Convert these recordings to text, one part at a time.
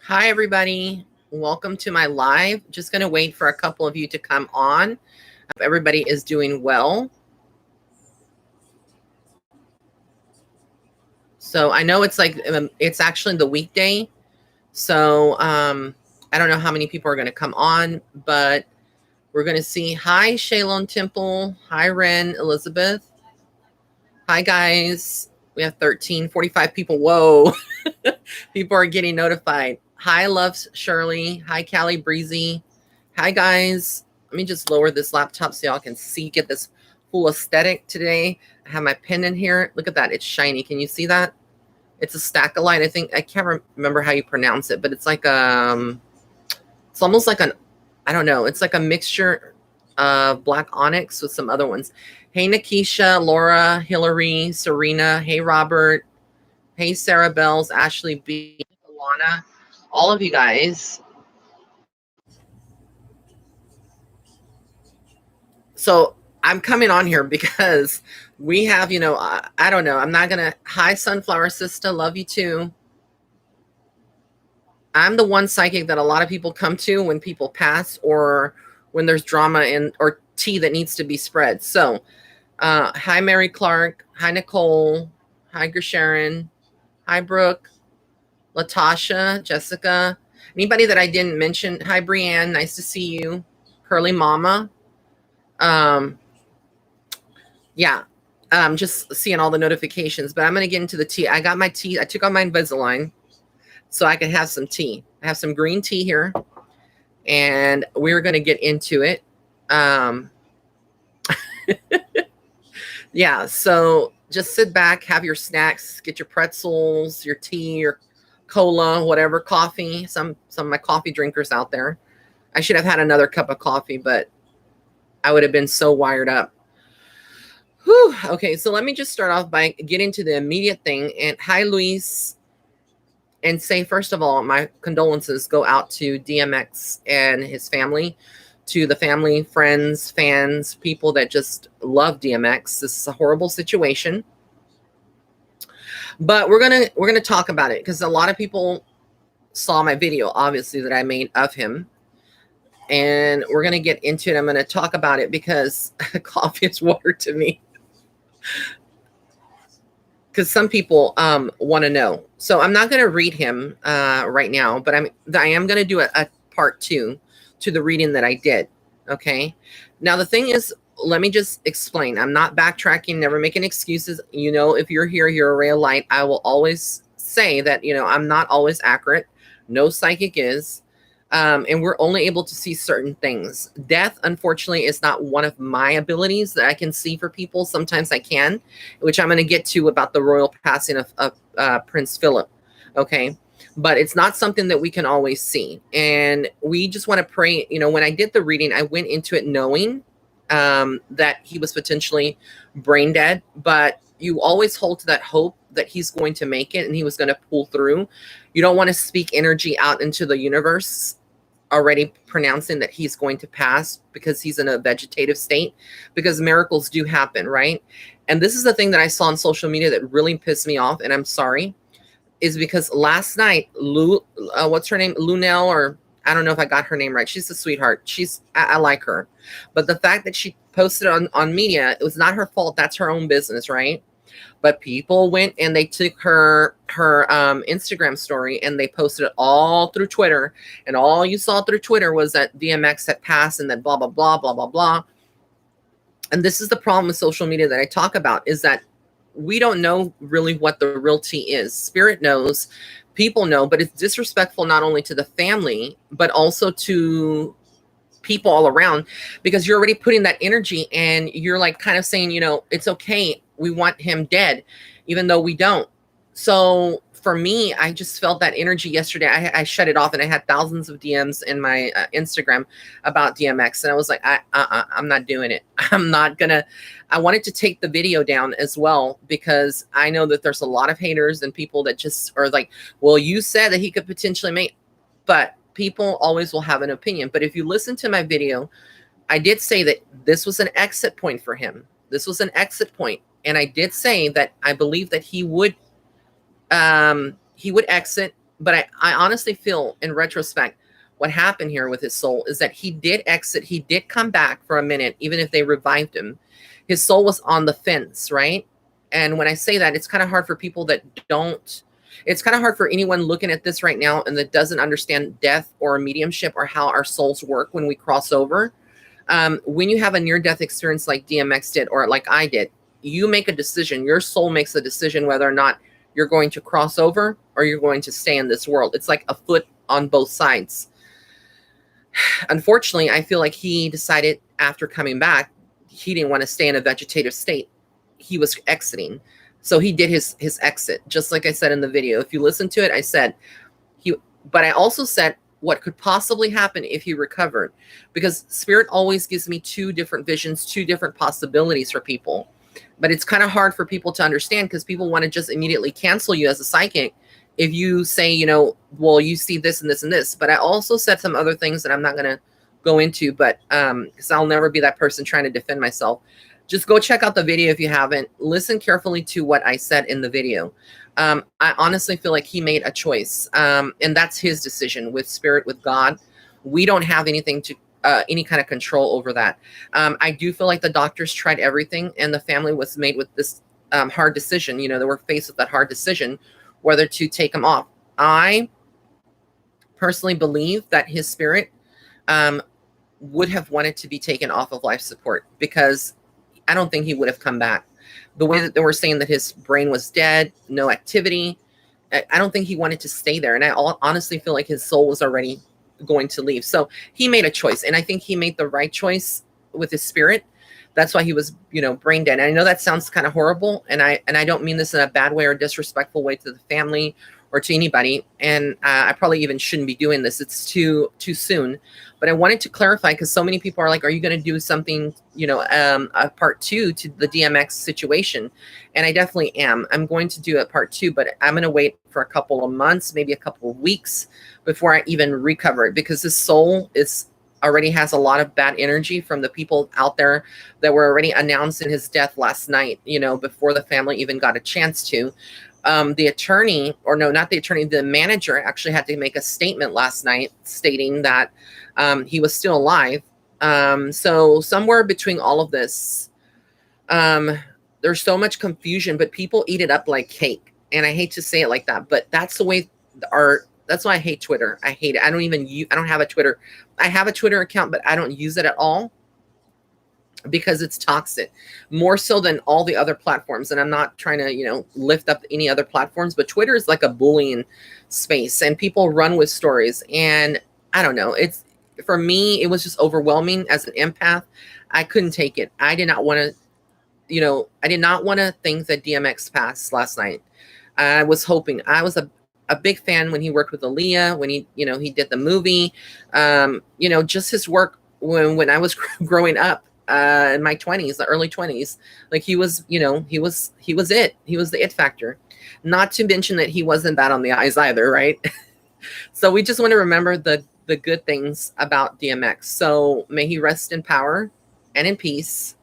Hi, everybody. Welcome to my live. Just going to wait for a couple of you to come on. Hope everybody is doing well. So I know it's actually the weekday. So I don't know how many people are going to come on, but we're going to see. Hi, Shaylon Temple. Hi, Ren, Elizabeth. Hi, guys. We have 45 people. Whoa. People are getting notified. Hi, Loves Shirley. Hi, Callie Breezy. Hi, guys. Let me just lower this laptop so y'all can get this full aesthetic today. I have my pen in here. Look at that. It's shiny. Can you see that? It's a stack of light. I can't remember how you pronounce it, but it's like it's almost like I don't know. It's like a mixture of black onyx with some other ones. Hey, Nikisha, Laura, Hillary, Serena. Hey, Robert. Hey, Sarah Bells, Ashley B, Alana, all of you guys. So I'm coming on here because we have, I don't know. I'm not going to. Hi, Sunflower Sister. Love you too. I'm the one psychic that a lot of people come to when people pass or when there's drama or tea that needs to be spread. So, hi, Mary Clark. Hi, Nicole. Hi, Sharon. Hi, Brooke. Latasha, Jessica, anybody that I didn't mention. Hi, Brienne. Nice to see you. Curly Mama. Yeah. Just seeing all the notifications, but I'm going to get into the tea. I got my tea. I took on my Invisalign so I can have some tea. I have some green tea here, and we're going to get into it. Yeah. So just sit back, have your snacks, get your pretzels, your tea, your cola, whatever, coffee. Some of my coffee drinkers out there. I should have had another cup of coffee, but I would have been so wired up. Whew. Okay, so let me just start off by getting to the immediate thing. And hi, Luis. And say, first of all, my condolences go out to DMX and his family, to the family, friends, fans, people that just love DMX. This is a horrible situation. But we're gonna talk about it because a lot of people saw my video, obviously, that I made of him. And we're going to get into it. I'm going to talk about it because coffee is water to me. Because some people want to know. So I'm not going to read him right now, but I am going to do a part 2 to the reading that I did. Okay. Now, the thing is, let me just explain. I'm not backtracking, never making excuses. If you're here, you're a ray of light. I will always say that, I'm not always accurate. No psychic is. And we're only able to see certain things. Death, unfortunately, is not one of my abilities that I can see for people. Sometimes I can, which I'm going to get to about the royal passing of Prince Philip. Okay. But it's not something that we can always see. And we just want to pray. When I did the reading, I went into it knowing that he was potentially brain dead, but you always hold to that hope that he's going to make it and he was going to pull through. You don't want to speak energy out into the universe already pronouncing that he's going to pass because he's in a vegetative state, because miracles do happen, right? And this is the thing that I saw on social media that really pissed me off, and I'm sorry, is because last night, what's her name? Lunel, or I don't know if I got her name right. She's a sweetheart. I like her. But the fact that she posted on media, it was not her fault. That's her own business, right? But people went and they took her Instagram story and they posted it all through Twitter. And all you saw through Twitter was that DMX had passed and that blah, blah, blah, blah, blah, blah. And this is the problem with social media that I talk about, is that we don't know really what the real tea is. Spirit knows, people know, but it's disrespectful not only to the family, but also to people all around, because you're already putting that energy and you're like kind of saying, it's okay. We want him dead, even though we don't. So for me, I just felt that energy yesterday. I shut it off and I had thousands of DMs in my Instagram about DMX. And I was like, I'm not doing it. I wanted to take the video down as well, because I know that there's a lot of haters and people that just are like, well, you said that he could potentially make, but people always will have an opinion. But if you listen to my video, I did say that this was an exit point for him. This was an exit point. And I did say that I believe that he would exit But I honestly feel in retrospect, what happened here with his soul is that he did exit. He did come back for a minute, even if they revived him. His soul was on the fence, right? And when I say that, it's kind of hard for people that don't, it's kind of hard for anyone looking at this right now and that doesn't understand death or mediumship or how our souls work when we cross over. When you have a near-death experience like DMX did, or like I did, you make a decision. Your soul makes a decision whether or not you're going to cross over or you're going to stay in this world. It's like a foot on both sides. Unfortunately, I feel like he decided after coming back, he didn't want to stay in a vegetative state. He was exiting. So he did his exit, just like I said in the video. If you listen to it, I said he, but I also said what could possibly happen if he recovered, because spirit always gives me two different visions, two different possibilities for people. But it's kind of hard for people to understand because people want to just immediately cancel you as a psychic if you say, you know, well, you see this and this and this. But I also said some other things that I'm not going to go into, but because I'll never be that person trying to defend myself. Just go check out the video if you haven't. Listen carefully to what I said in the video. I honestly feel like he made a choice, and that's his decision with spirit, with God. We don't have anything to any kind of control over that. I do feel like the doctors tried everything, and the family was made with this hard decision. You know, they were faced with that hard decision whether to take him off. I personally believe that his spirit would have wanted to be taken off of life support, because I don't think he would have come back. The way that they were saying that his brain was dead, no activity, I don't think he wanted to stay there. And I honestly feel like his soul was already going to leave. So he made a choice, and I think he made the right choice with his spirit. That's why he was, you know, brain dead. And I know that sounds kind of horrible, and I don't mean this in a bad way or disrespectful way to the family or to anybody. And I probably even shouldn't be doing this. It's too soon. But I wanted to clarify, because so many people are like, are you going to do something, you know, a part 2 to the DMX situation? And I definitely am. I'm going to do a part 2, but I'm going to wait for a couple of months, maybe a couple of weeks before I even recover it, because his soul already has a lot of bad energy from the people out there that were already announcing his death last night, you know, before the family even got a chance to. The attorney, or no, not the attorney, the manager actually had to make a statement last night stating that he was still alive. So somewhere between all of this, there's so much confusion, but people eat it up like cake. And I hate to say it like that, but that's the way that's why I hate Twitter. I hate it. I don't have a Twitter. I have a Twitter account, but I don't use it at all, because it's toxic, more so than all the other platforms. And I'm not trying to, you know, lift up any other platforms, but Twitter is like a bullying space, and people run with stories. And I don't know, for me, it was just overwhelming as an empath. I couldn't take it. I did not want to, you know, I did not want to think that DMX passed last night. I was hoping. I was a big fan when he worked with Aaliyah, when he, you know, he did the movie, you know, just his work when I was growing up. In my 20s, the early 20s, like he was, you know, he was it. He was the it factor. Not to mention that he wasn't bad on the eyes either, right? So we just want to remember the good things about DMX. So may he rest in power and in peace.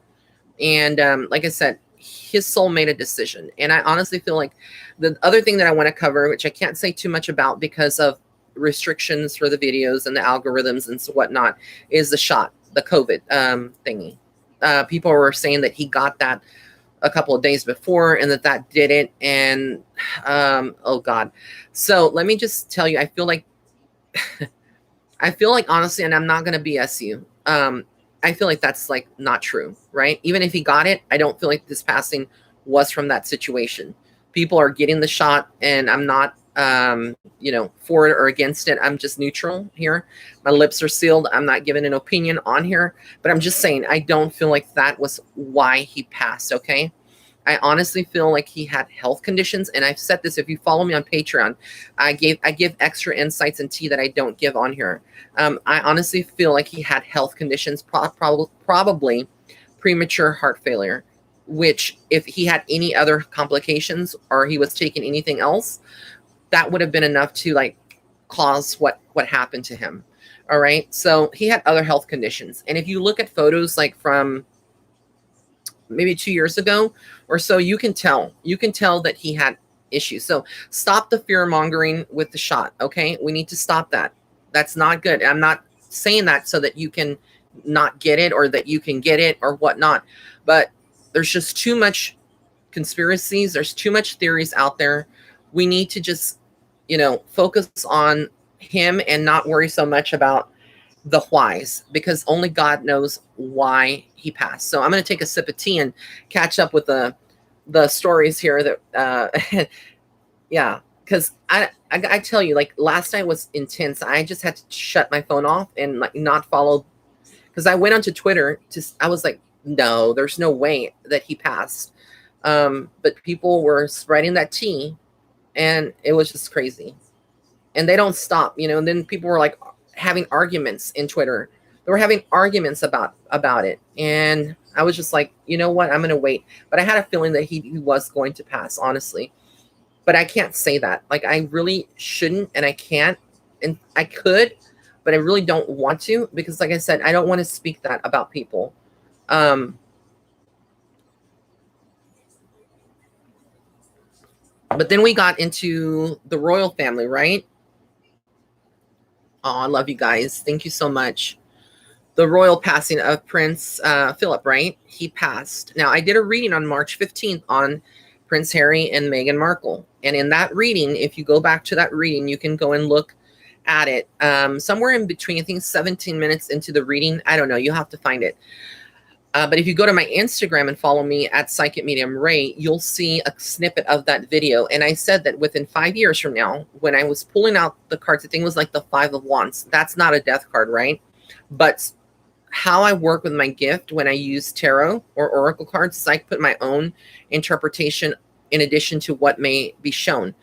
And like I said, his soul made a decision. And I honestly feel like the other thing that I want to cover, which I can't say too much about because of restrictions for the videos and the algorithms and so whatnot, is the shot. The COVID thingy. People were saying that he got that a couple of days before, and that didn't. And oh God. So let me just tell you, I feel like honestly, and I'm not going to BS you. I feel like that's like not true, right? Even if he got it, I don't feel like this passing was from that situation. People are getting the shot, and I'm not you know, for it or against it. I'm just neutral here. My lips are sealed. I'm not giving an opinion on here, but I'm just saying I don't feel like that was why he passed. Okay. I honestly feel like he had health conditions, and I've said this. If you follow me on Patreon, I give extra insights and tea that I don't give on here. I honestly feel like he had health conditions, probably premature heart failure, which if he had any other complications or he was taking anything else, that would have been enough to like cause what happened to him. All right. So he had other health conditions. And if you look at photos like from maybe 2 years ago or so, you can tell that he had issue. So stop the fear mongering with the shot. Okay. We need to stop that. That's not good. I'm not saying that so that you can not get it or that you can get it or whatnot, but there's just too much conspiracies. There's too much theories out there. We need to just, focus on him and not worry so much about the whys, because only God knows why he passed. So I'm going to take a sip of tea and catch up with the stories here that, yeah, because I tell you, like last night was intense. I just had to shut my phone off and like not follow, because I went onto Twitter I was like, no, there's no way that he passed. But people were spreading that tea, and it was just crazy. And they don't stop, and then people were like having arguments in Twitter. They were having arguments about it. And I was just like, you know what? I'm going to wait. But I had a feeling that he was going to pass, honestly. But I can't say that. Like, I really shouldn't, and I can't. And I could, but I really don't want to, because like I said, I don't want to speak that about people. But then we got into the royal family, right? Oh, I love you guys. Thank you so much. The royal passing of Prince Philip, right? He passed. Now, I did a reading on March 15th on Prince Harry and Meghan Markle. And in that reading, if you go back to that reading, you can go and look at it. Somewhere in between, I think 17 minutes into the reading. I don't know. You'll have to find it. But if you go to my Instagram and follow me at Psychic Medium Ray, you'll see a snippet of that video. And I said that within 5 years from now, when I was pulling out the cards, the thing was like the 5 of Wands. That's not a death card, right? But how I work with my gift when I use tarot or oracle cards is I put my own interpretation in addition to what may be shown.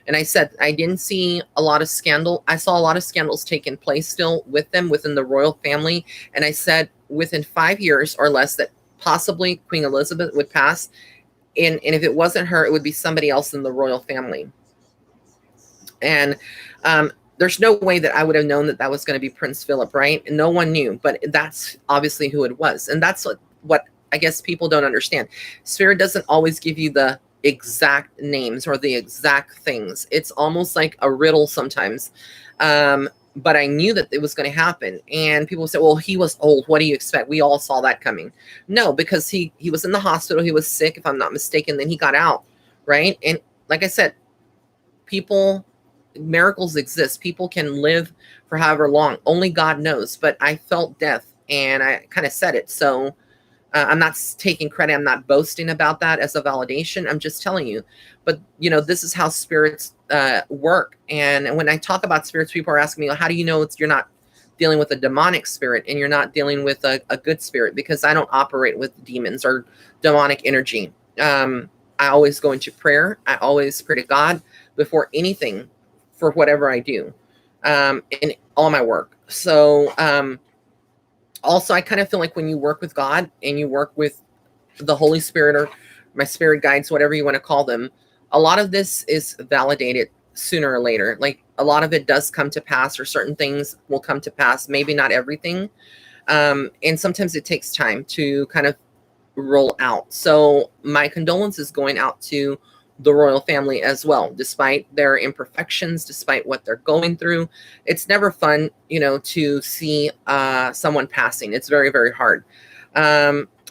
And I said I didn't see a lot of scandal. I saw a lot of scandals taking place still with them within the royal family. And I said within 5 years or less that possibly Queen Elizabeth would pass. And if it wasn't her, it would be somebody else in the royal family. And there's no way that I would have known that that was going to be Prince Philip, right? And no one knew, but that's obviously who it was. And that's what I guess people don't understand. Spirit doesn't always give you the exact names or the exact things. It's almost like a riddle sometimes. But I knew that it was going to happen. And people say, well, he was old. What do you expect? We all saw that coming. No, because he was in the hospital. He was sick, if I'm not mistaken. Then he got out, right? And like I said, miracles exist. People can live for however long. Only God knows. But I felt death, and I kind of said it. So I'm not taking credit. I'm not boasting about that as a validation. I'm just telling you. But, this is how spirits work. And when I talk about spirits, people are asking me, well, how do you know you're not dealing with a demonic spirit and you're not dealing with a good spirit? Because I don't operate with demons or demonic energy. I always go into prayer. I always pray to God before anything for whatever I do in all my work. So also, I kind of feel like when you work with God and you work with the Holy Spirit or my spirit guides, whatever you want to call them, a lot of this is validated sooner or later. Like a lot of it does come to pass, or certain things will come to pass, maybe not everything. And sometimes it takes time to kind of roll out. So my condolences going out to the royal family as well, despite their imperfections, despite what they're going through. It's never fun, to see someone passing. It's very, very hard.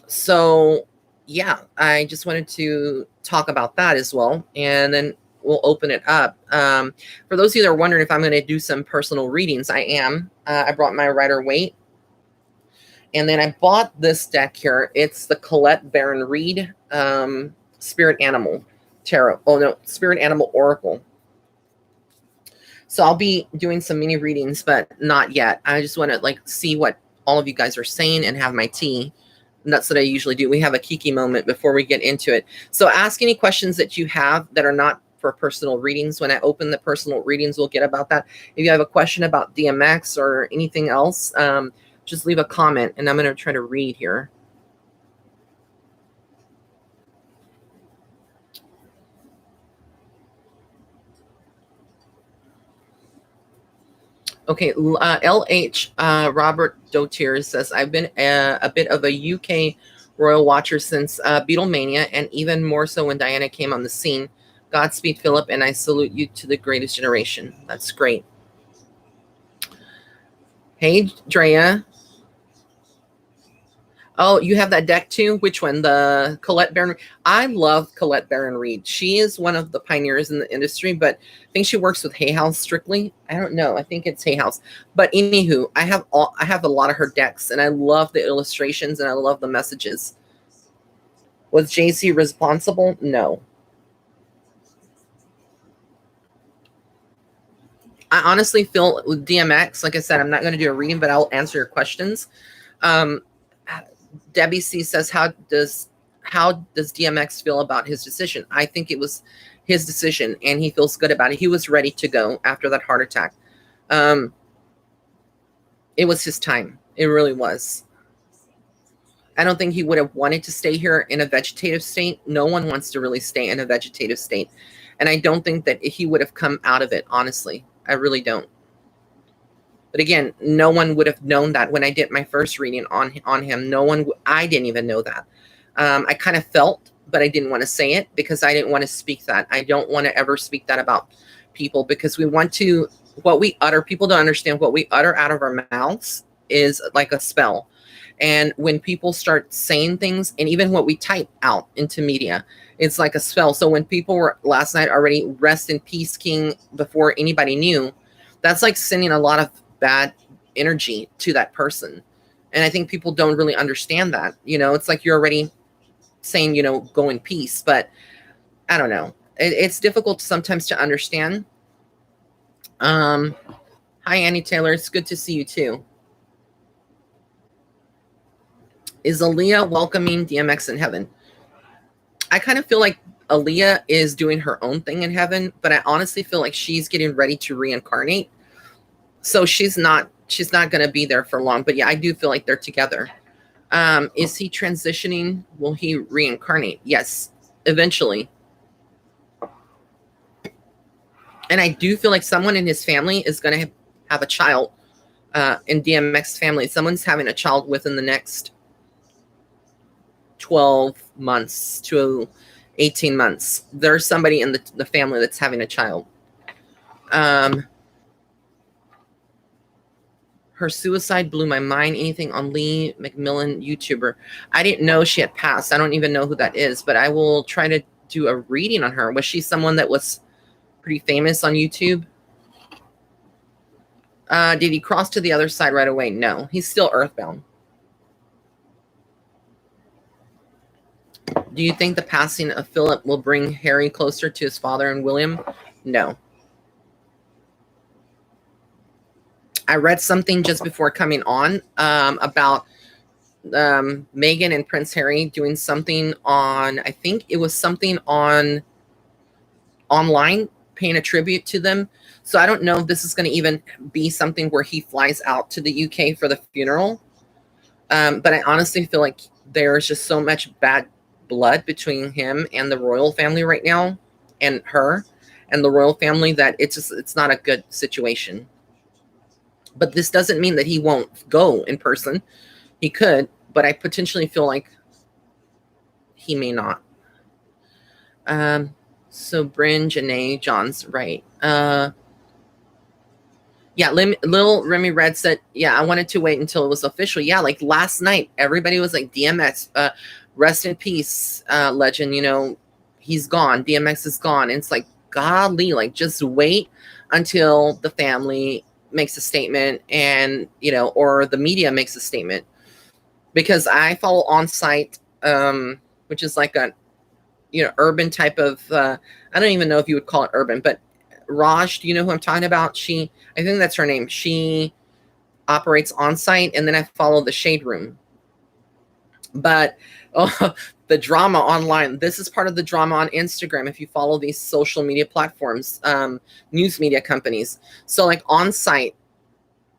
So yeah, I just wanted to talk about that as well. And then we'll open it up. For those of you that are wondering if I'm going to do some personal readings, I am. I brought my Rider-Waite. And then I bought this deck here. It's the Colette Baron Reed Spirit Animal Tarot. Oh no, Spirit Animal Oracle. So I'll be doing some mini readings, but not yet. I just want to see what all of you guys are saying and have my tea. And that's what I usually do. We have a kiki moment before we get into it. So ask any questions that you have that are not for personal readings. When I open the personal readings, we'll get about that. If you have a question about DMX or anything else, just leave a comment and I'm going to try to read here. Okay, LH Robert Dotier says, I've been a bit of a UK royal watcher since Beatlemania, and even more so when Diana came on the scene. Godspeed, Philip, and I salute you to the greatest generation. That's great. Hey, Drea. Oh, you have that deck too? Which one? The Colette Baron? I love Colette Baron Reed. She is one of the pioneers in the industry, but I think she works with Hay House strictly. I don't know. I think it's Hay House. But anywho, I have a lot of her decks, and I love the illustrations and I love the messages. Was JC responsible? No. I honestly feel with DMX, like I said, I'm not going to do a reading, but I'll answer your questions. Debbie C says, how does DMX feel about his decision? I think it was his decision, and he feels good about it. He was ready to go after that heart attack. It was his time. It really was. I don't think he would have wanted to stay here in a vegetative state. No one wants to really stay in a vegetative state. And I don't think that he would have come out of it, honestly. I really don't. But again, no one would have known that when I did my first reading on him. I didn't even know that. I kind of felt, but I didn't want to say it because I didn't want to speak that. I don't want to ever speak that about people because we want to, what we utter, people don't understand what we utter out of our mouths is like a spell. And when people start saying things, and even what we type out into media, it's like a spell. So when people were last night already rest in peace, King, before anybody knew, that's like sending a lot of bad energy to that person. And I think people don't really understand that. It's like you're already saying, go in peace. But I don't know. It's difficult sometimes to understand. Hi, Annie Taylor. It's good to see you too. Is Aaliyah welcoming DMX in heaven? I kind of feel like Aaliyah is doing her own thing in heaven, but I honestly feel like she's getting ready to reincarnate. So she's not going to be there for long. But yeah, I do feel like they're together. Is he transitioning? Will he reincarnate? Yes, eventually. And I do feel like someone in his family is going to have a child in DMX family. Someone's having a child within the next 12 months to 18 months. There's somebody in the family that's having a child. Her suicide blew my mind. Anything on Lee McMillan, YouTuber? I didn't know she had passed. I don't even know who that is, but I will try to do a reading on her. Was she someone that was pretty famous on YouTube? Did he cross to the other side right away? No, he's still earthbound. Do you think the passing of Philip will bring Harry closer to his father and William? No. I read something just before coming on about Meghan and Prince Harry doing something on, I think it was something on online, paying a tribute to them. So I don't know if this is going to even be something where he flies out to the UK for the funeral. But I honestly feel like there's just so much bad blood between him and the royal family right now, and her and the royal family, that it's not a good situation. But this doesn't mean that he won't go in person. He could, but I potentially feel like he may not. So Bryn, Janae, John's right. Yeah, Lil Remy Red said, yeah, I wanted to wait until it was official. Yeah, like last night, everybody was like, DMX, rest in peace, legend, he's gone. DMX is gone. And it's like, godly, like just wait until the family makes a statement and, or the media makes a statement. Because I follow On Site, which is like a, urban type of, I don't even know if you would call it urban, but Raj, do you know who I'm talking about? I think that's her name. She operates On Site, and then I follow the Shade Room. But the drama online, this is part of the drama on Instagram. If you follow these social media platforms, news media companies. So like On Site,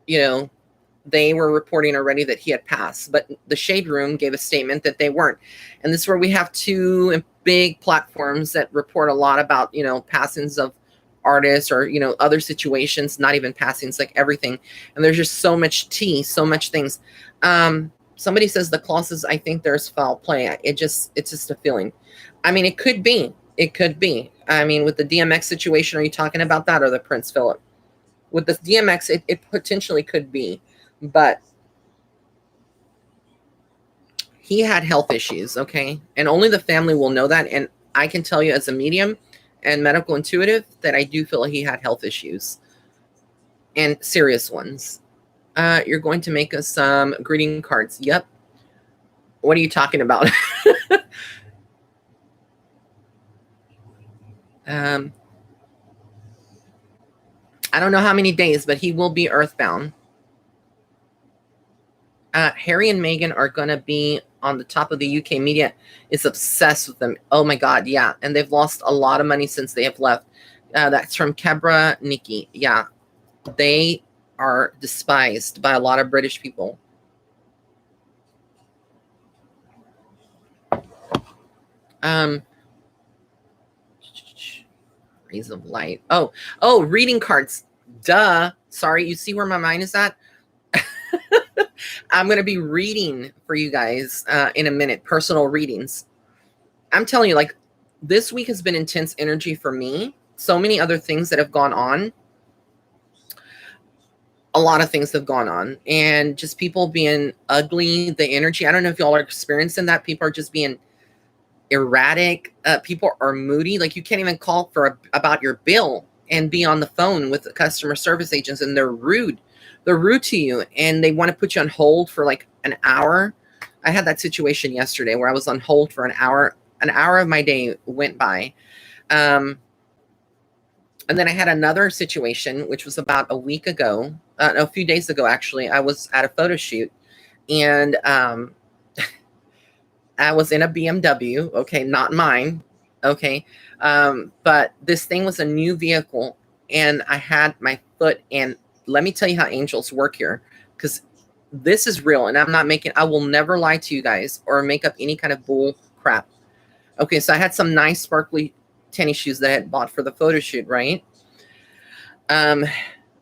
they were reporting already that he had passed, but the Shade Room gave a statement that they weren't. And this is where we have two big platforms that report a lot about, passings of artists or, other situations, not even passings, like everything. And there's just so much tea, so much things. Somebody says the clauses, I think there's foul play. It's just a feeling. I mean, it could be, It could be. I mean, with the DMX situation, are you talking about that or the Prince Philip? With the DMX, it potentially could be, but he had health issues, okay? And only the family will know that. And I can tell you as a medium and medical intuitive that I do feel he had health issues and serious ones. You're going to make us some greeting cards. Yep. What are you talking about? um, I don't know how many days, but he will be earthbound. Harry and Meghan are going to be on the top of the UK media. Is obsessed with them. Oh my God, yeah. And they've lost a lot of money since they have left. That's from Kebra Nikki. Yeah, they are despised by a lot of British people. Rays of light. Oh, reading cards. Duh. Sorry, you see where my mind is at? I'm going to be reading for you guys in a minute, personal readings. I'm telling you, like, this week has been intense energy for me. So many other things that have gone on. A lot of things have gone on. And just people being ugly, the energy. I don't know if y'all are experiencing that. People are just being erratic. People are moody. Like, you can't even call for about your bill and be on the phone with the customer service agents, and they're rude. They're rude to you, and they want to put you on hold for like an hour. I had that situation yesterday where I was on hold for an hour. An hour of my day went by. And then I had another situation, which was about a week ago, a few days ago, actually. I was at a photo shoot, and I was in a BMW, okay, not mine, okay. But this thing was a new vehicle, and I had my foot, and let me tell you how angels work here, because this is real, and I will never lie to you guys or make up any kind of bull crap. Okay, so I had some nice sparkly tennis shoes that I had bought for the photo shoot, right?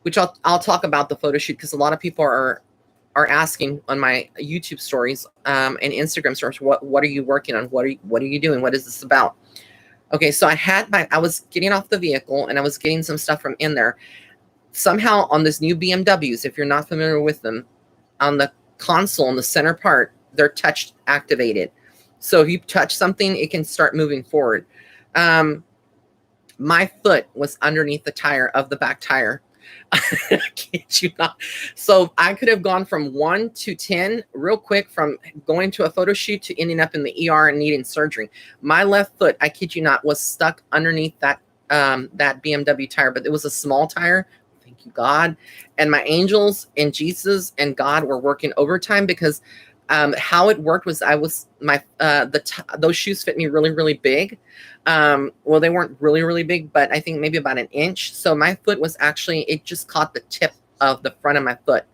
Which I'll talk about the photo shoot, because a lot of people are asking on my YouTube stories and Instagram stories, what are you working on? What are you doing? What is this about? Okay, so I was getting off the vehicle, and I was getting some stuff from in there. Somehow on this new BMWs, if you're not familiar with them, on the console in the center part, they're touch activated. So if you touch something, it can start moving forward. My foot was underneath the tire of the back tire. I kid you not. So I could have gone from 1 to 10 real quick, from going to a photo shoot to ending up in the ER and needing surgery. My left foot, I kid you not, was stuck underneath that BMW tire, but it was a small tire. Thank you, God. And my angels and Jesus and God were working overtime, because how it worked was those shoes fit me really, really big. Well, they weren't really, really big, but I think maybe about an inch. So my foot was actually, it just caught the tip of the front of my foot.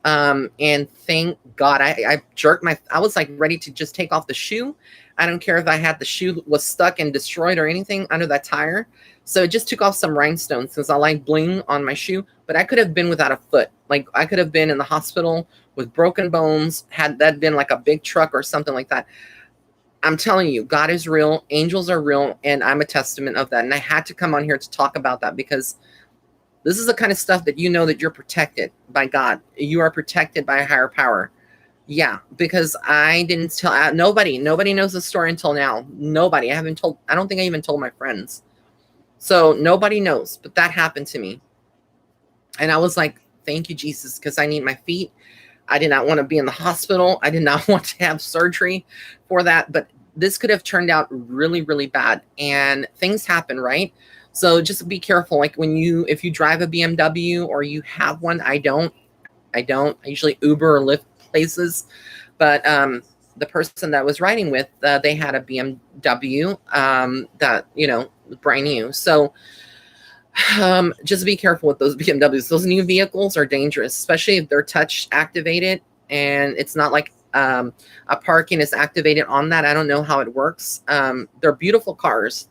And thank God, I jerked I was like ready to just take off the shoe. I don't care if I had the shoe was stuck and destroyed or anything under that tire. So it just took off some rhinestones, because I like bling on my shoe, but I could have been without a foot. Like, I could have been in the hospital with broken bones, had that been like a big truck or something like that. I'm telling you, God is real, angels are real, and I'm a testament of that. And I had to come on here to talk about that, because this is the kind of stuff that you know that you're protected by God. You are protected by a higher power. Yeah, because I didn't tell nobody knows the story until now. Nobody. I don't think I even told my friends. So nobody knows, but that happened to me. And I was like, thank you, Jesus, because I need my feet. I did not want to be in the hospital. I did not want to have surgery for that, but this could have turned out really, really bad, and things happen, right? So just be careful. Like, if you drive a BMW or you have one, I don't. I usually Uber or Lyft places, but the person that I was riding with, they had a BMW that, brand new. So just be careful with those BMWs. Those new vehicles are dangerous, especially if they're touch activated, and it's not like a parking is activated on that. I don't know how it works. They're beautiful cars,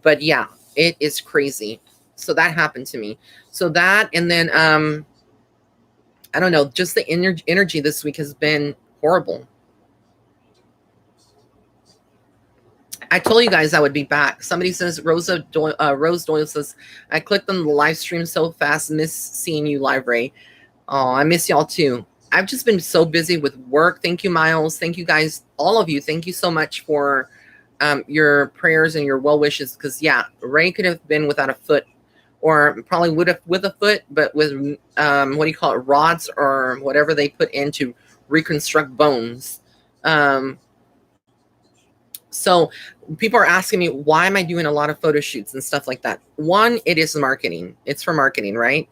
but yeah, it is crazy. So that happened to me. So that, and then I don't know, just the energy this week has been horrible. I told you guys I would be back. Somebody says, Rose Doyle says, I clicked on the live stream so fast, miss seeing you live, Ray. Oh, I miss y'all too. I've just been so busy with work. Thank you, Miles. Thank you guys, all of you. Thank you so much for your prayers and your well wishes. Because yeah, Ray could have been without a foot, or probably would have with a foot, but with what do you call it, rods or whatever they put in to reconstruct bones. So people are asking me, why am I doing a lot of photo shoots and stuff like that? One, it is marketing. It's for marketing, right?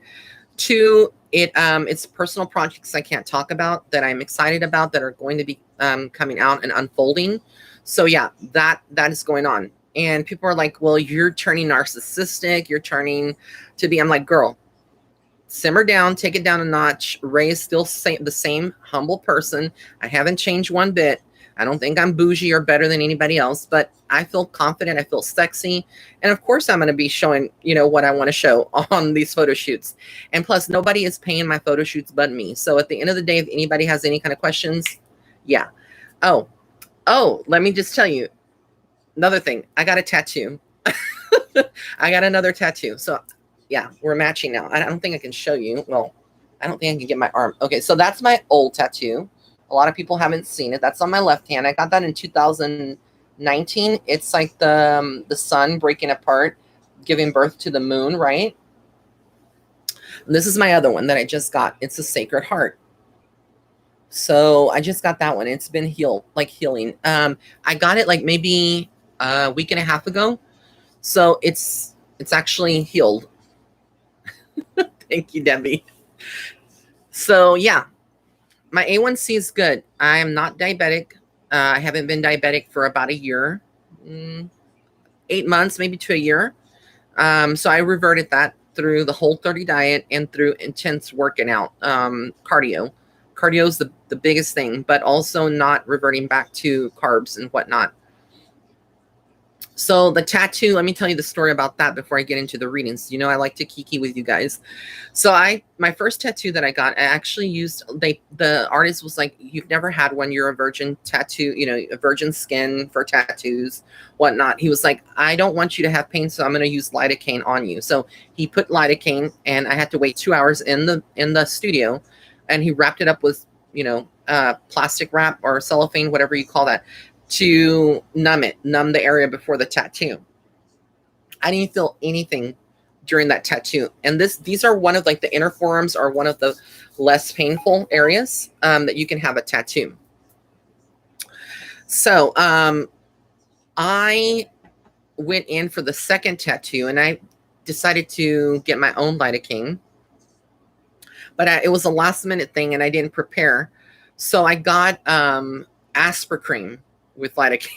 Two, it's personal projects I can't talk about that I'm excited about that are going to be coming out and unfolding. So yeah, that is going on. And people are like, well, you're turning narcissistic. You're turning to be, I'm like, girl, simmer down, take it down a notch. Ray is still the same humble person. I haven't changed one bit. I don't think I'm bougie or better than anybody else, but I feel confident. I feel sexy. And of course, I'm going to be showing, what I want to show on these photo shoots. And plus, nobody is paying my photo shoots but me. So at the end of the day, if anybody has any kind of questions, yeah. Oh, let me just tell you another thing. I got a tattoo. I got another tattoo. So yeah, we're matching now. I don't think I can show you. Well, I don't think I can get my arm. Okay, so that's my old tattoo. A lot of people haven't seen it. That's on my left hand. I got that in 2019. It's like the sun breaking apart, giving birth to the moon, right? And this is my other one that I just got. It's a Sacred Heart. So I just got that one. It's been healing. I got it like maybe a week and a half ago. So it's actually healed. Thank you, Debbie. So yeah. My A1C is good. I am not diabetic. I haven't been diabetic for about a year, 8 months, maybe to a year. So I reverted that through the Whole30 diet and through intense working out, cardio. Cardio is the biggest thing, but also not reverting back to carbs and whatnot. So the tattoo, let me tell you the story about that before I get into the readings. I like to kiki with you guys. So my first tattoo that I got, I actually used, the artist was like, you've never had one, you're a virgin tattoo, a virgin skin for tattoos, whatnot. He was like, I don't want you to have pain, so I'm going to use lidocaine on you. So he put lidocaine, and I had to wait 2 hours in the studio, and he wrapped it up with, plastic wrap or cellophane, whatever you call that, to numb the area before the tattoo. I didn't feel anything during that tattoo. And these are one of like the inner forearms are one of the less painful areas that you can have a tattoo. So I went in for the second tattoo, and I decided to get my own lidocaine. But it was a last minute thing, and I didn't prepare. So I got Aspercream with lidocaine.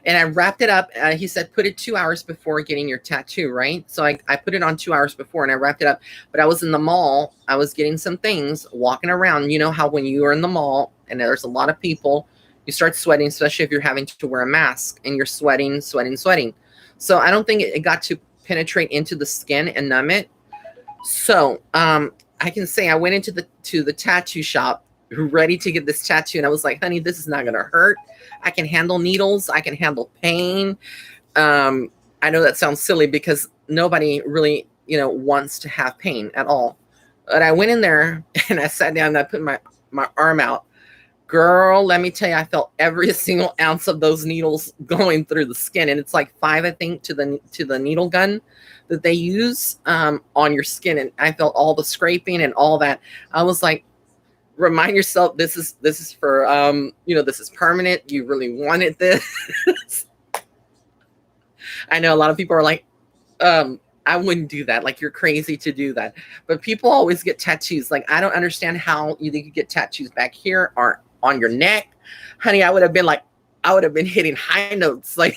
And I wrapped it up. He said, put it 2 hours before getting your tattoo, right? So I put it on 2 hours before, and I wrapped it up. But I was in the mall. I was getting some things, walking around. You know how when you are in the mall and there's a lot of people, you start sweating, especially if you're having to wear a mask, and you're sweating. So I don't think it got to penetrate into the skin and numb it. So I can say I went into the tattoo shop ready to get this tattoo, and I was like, honey, this is not gonna hurt. I can handle needles. I can handle pain. I know that sounds silly because nobody really wants to have pain at all, but I went in there and I sat down and I put my arm out. Girl, let me tell you, I felt every single ounce of those needles going through the skin, and it's like 5, I think, to the needle gun that they use on your skin, and I felt all the scraping and all that. I was like, remind yourself, this is for this is permanent. You really wanted this. I know a lot of people are like, I wouldn't do that. Like, you're crazy to do that. But people always get tattoos. Like, I don't understand how you could get tattoos back here or on your neck. Honey, I would have been hitting high notes like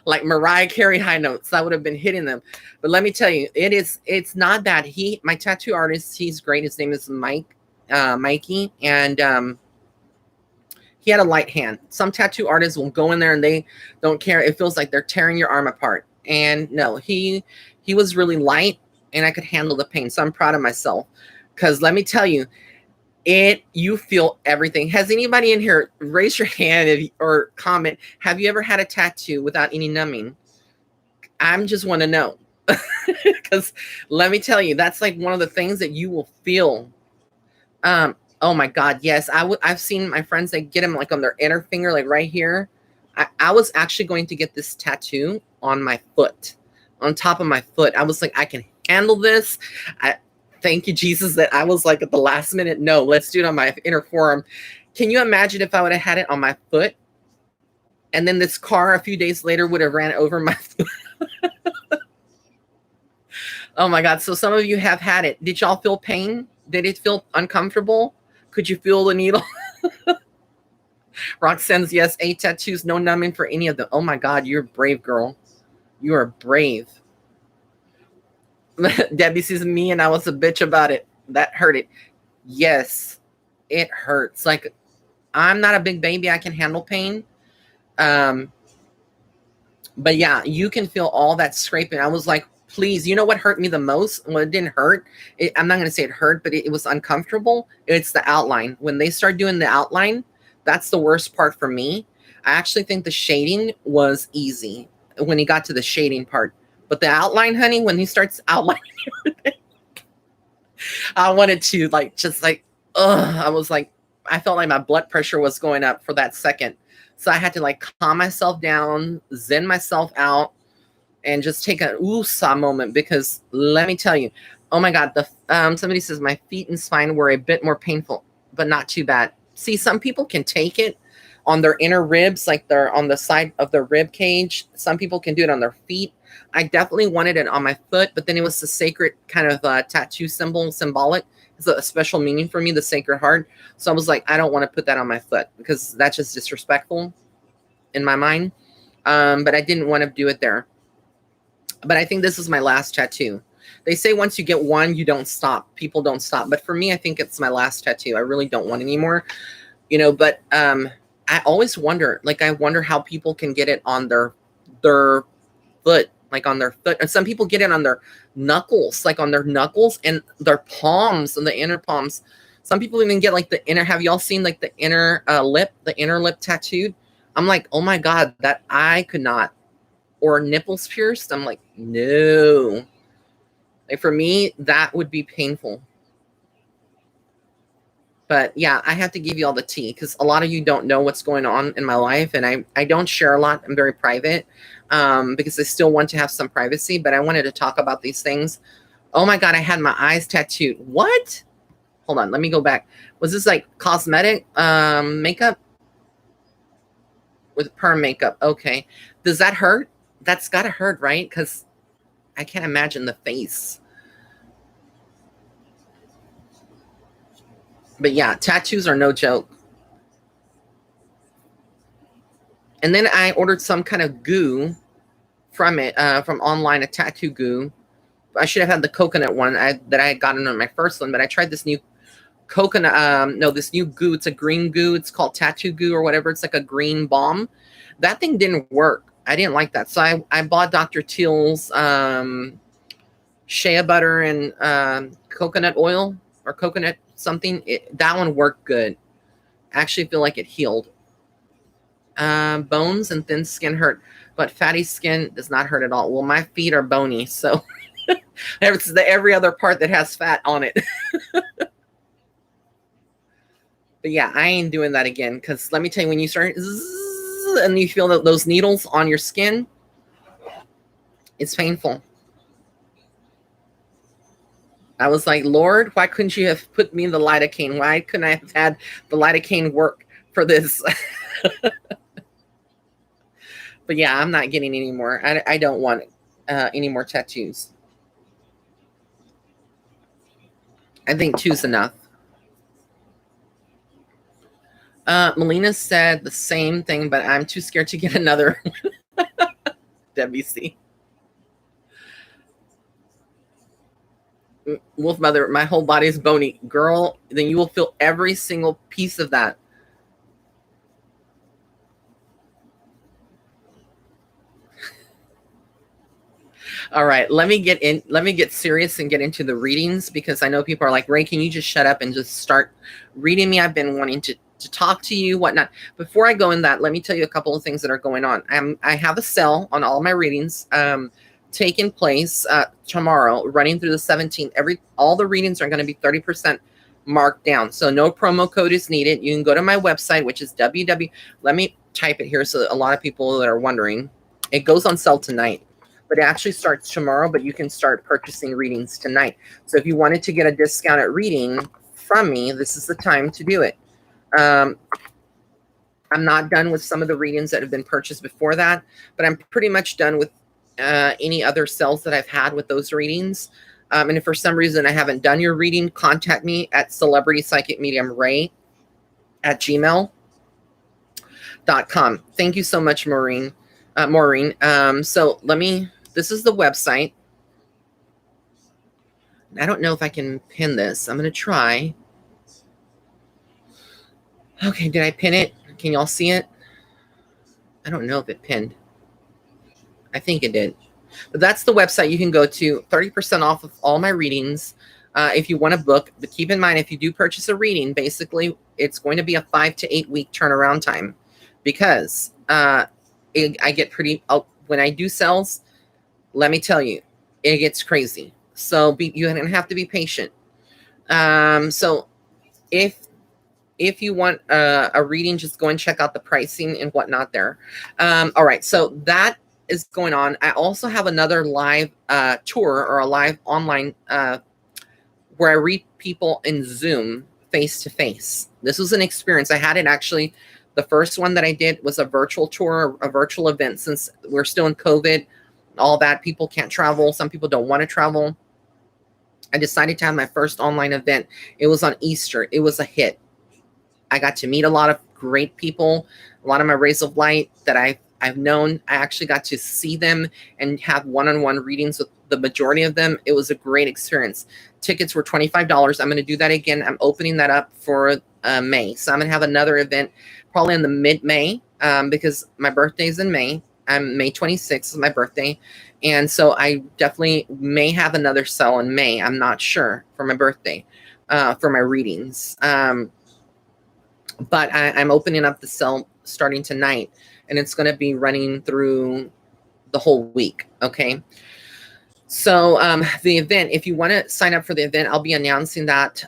like Mariah Carey high notes. I would have been hitting them. But let me tell you, it's not that. My tattoo artist, he's great. His name is Mikey, and he had a light hand. Some tattoo artists will go in there and they don't care. It feels like they're tearing your arm apart. And no, he was really light, and I could handle the pain. So I'm proud of myself, because let me tell you, You feel everything. Has anybody in here, raise your hand or comment, have you ever had a tattoo without any numbing? I'm just want to know. Because let me tell you, that's like one of the things that you will feel. Oh my God, yes. I've seen my friends, they get them like on their inner finger, like right here. I was actually going to get this tattoo on my foot, on top of my foot. I was like, I can handle this. Thank you, Jesus, that I was like at the last minute, no, let's do it on my inner forearm. Can you imagine if I would have had it on my foot? And then this car a few days later would have ran over my foot. Oh my God. So some of you have had it. Did y'all feel pain? Did it feel uncomfortable? Could you feel the needle? Roxanne's yes, 8 tattoos, no numbing for any of them. Oh my God, you're a brave girl. You are brave. Debbie says me and I was a bitch about it. That hurt it. Yes, it hurts. Like, I'm not a big baby. I can handle pain. But yeah, you can feel all that scraping. I was like, please, you know what hurt me the most? Well, it didn't hurt. I'm not going to say it hurt, but it was uncomfortable. It's the outline. When they start doing the outline, that's the worst part for me. I actually think the shading was easy when he got to the shading part. But the outline, honey, when he starts outlining everything, I wanted to like, just like, I was like, I felt like my blood pressure was going up for that second. So I had to like calm myself down, zen myself out, and just take a woosah moment, because let me tell you, oh my God, somebody says my feet and spine were a bit more painful, but not too bad. See, some people can take it on their inner ribs, like they're on the side of their rib cage. Some people can do it on their feet. I definitely wanted it on my foot, but then it was the sacred kind of tattoo symbolic. It's a special meaning for me, the Sacred Heart. So I was like, I don't want to put that on my foot because that's just disrespectful in my mind. But I didn't want to do it there. But I think this is my last tattoo. They say once you get one, you don't stop. People don't stop. But for me, I think it's my last tattoo. I really don't want anymore, but I always wonder, like, I wonder how people can get it on their foot, like on their foot. And some people get it on their knuckles, like on their knuckles and their palms and the inner palms. Some people even get like the inner, have y'all seen like the inner lip tattooed? I'm like, oh my God, that I could not. Or nipples pierced. I'm like, no. Like for me, that would be painful. But yeah, I have to give you all the tea because a lot of you don't know what's going on in my life. And I don't share a lot. I'm very private because I still want to have some privacy. But I wanted to talk about these things. Oh my God, I had my eyes tattooed. What? Hold on, let me go back. Was this like cosmetic makeup? With perm makeup. Okay. Does that hurt? That's got to hurt, right? Because I can't imagine the face. But yeah, tattoos are no joke. And then I ordered some kind of goo from online, a tattoo goo. I should have had the coconut one that I had gotten on my first one, but I tried this new coconut, this new goo. It's a green goo. It's called tattoo goo or whatever. It's like a green balm. That thing didn't work. I didn't like that. So I bought Dr. Teal's shea butter and coconut oil or coconut something. That one worked good. I actually feel like it healed. Bones and thin skin hurt, but fatty skin does not hurt at all. Well, my feet are bony, so it's every other part that has fat on it. But yeah, I ain't doing that again because let me tell you, when you start and you feel those needles on your skin, it's painful. I was like, Lord, why couldn't you have put me in the lidocaine? Why couldn't I have had the lidocaine work for this? But yeah, I'm not getting any more. I don't want any more tattoos. I think 2's enough. Melina said the same thing, but I'm too scared to get another. WC. Wolf Mother, my whole body is bony. Girl, then you will feel every single piece of that. All right, let me get serious and get into the readings, because I know people are like, Ray, can you just shut up and just start reading me? I've been wanting to talk to you, whatnot. Before I go in that, let me tell you a couple of things that are going on. I have a sale on all my readings taking place tomorrow, running through the 17th. All the readings are going to be 30% marked down. So no promo code is needed. You can go to my website, which is let me type it here so that a lot of people that are wondering. It goes on sale tonight, but it actually starts tomorrow, but you can start purchasing readings tonight. So if you wanted to get a discounted reading from me, this is the time to do it. I'm not done with some of the readings that have been purchased before that, but I'm pretty much done with any other sales that I've had with those readings. And if for some reason I haven't done your reading, contact me at celebritypsychicmediumray@gmail.com. Thank you so much, Maureen. This is the website. I don't know if I can pin this. I'm going to try. Okay, did I pin it? Can y'all see it? I don't know if it pinned. I think it did. But that's the website you can go to. 30% off of all my readings if you want to book. But keep in mind, if you do purchase a reading, basically it's going to be a 5 to 8 week turnaround time, because I get pretty, when I do sales, let me tell you, it gets crazy. So you're going to have to be patient. So if you want a reading, just go and check out the pricing and whatnot there. All right, so that is going on. I also have another live tour, or a live online where I read people in Zoom face to face. This was an experience. I had it actually. The first one that I did was a virtual tour, a virtual event, since we're still in COVID, all that. People can't travel. Some people don't want to travel. I decided to have my first online event. It was on Easter. It was a hit. I got to meet a lot of great people, a lot of my rays of light that I've known. I actually got to see them and have one-on-one readings with the majority of them. It was a great experience. Tickets were $25. I'm going to do that again. I'm opening that up for May. So I'm going to have another event probably in the mid-May because my birthday's in May. May 26th is my birthday. And so I definitely may have another sale in May. I'm not sure for my birthday for my readings. But I'm opening up the sale starting tonight, and it's going to be running through the whole week. Okay. So the event, if you want to sign up for the event, I'll be announcing that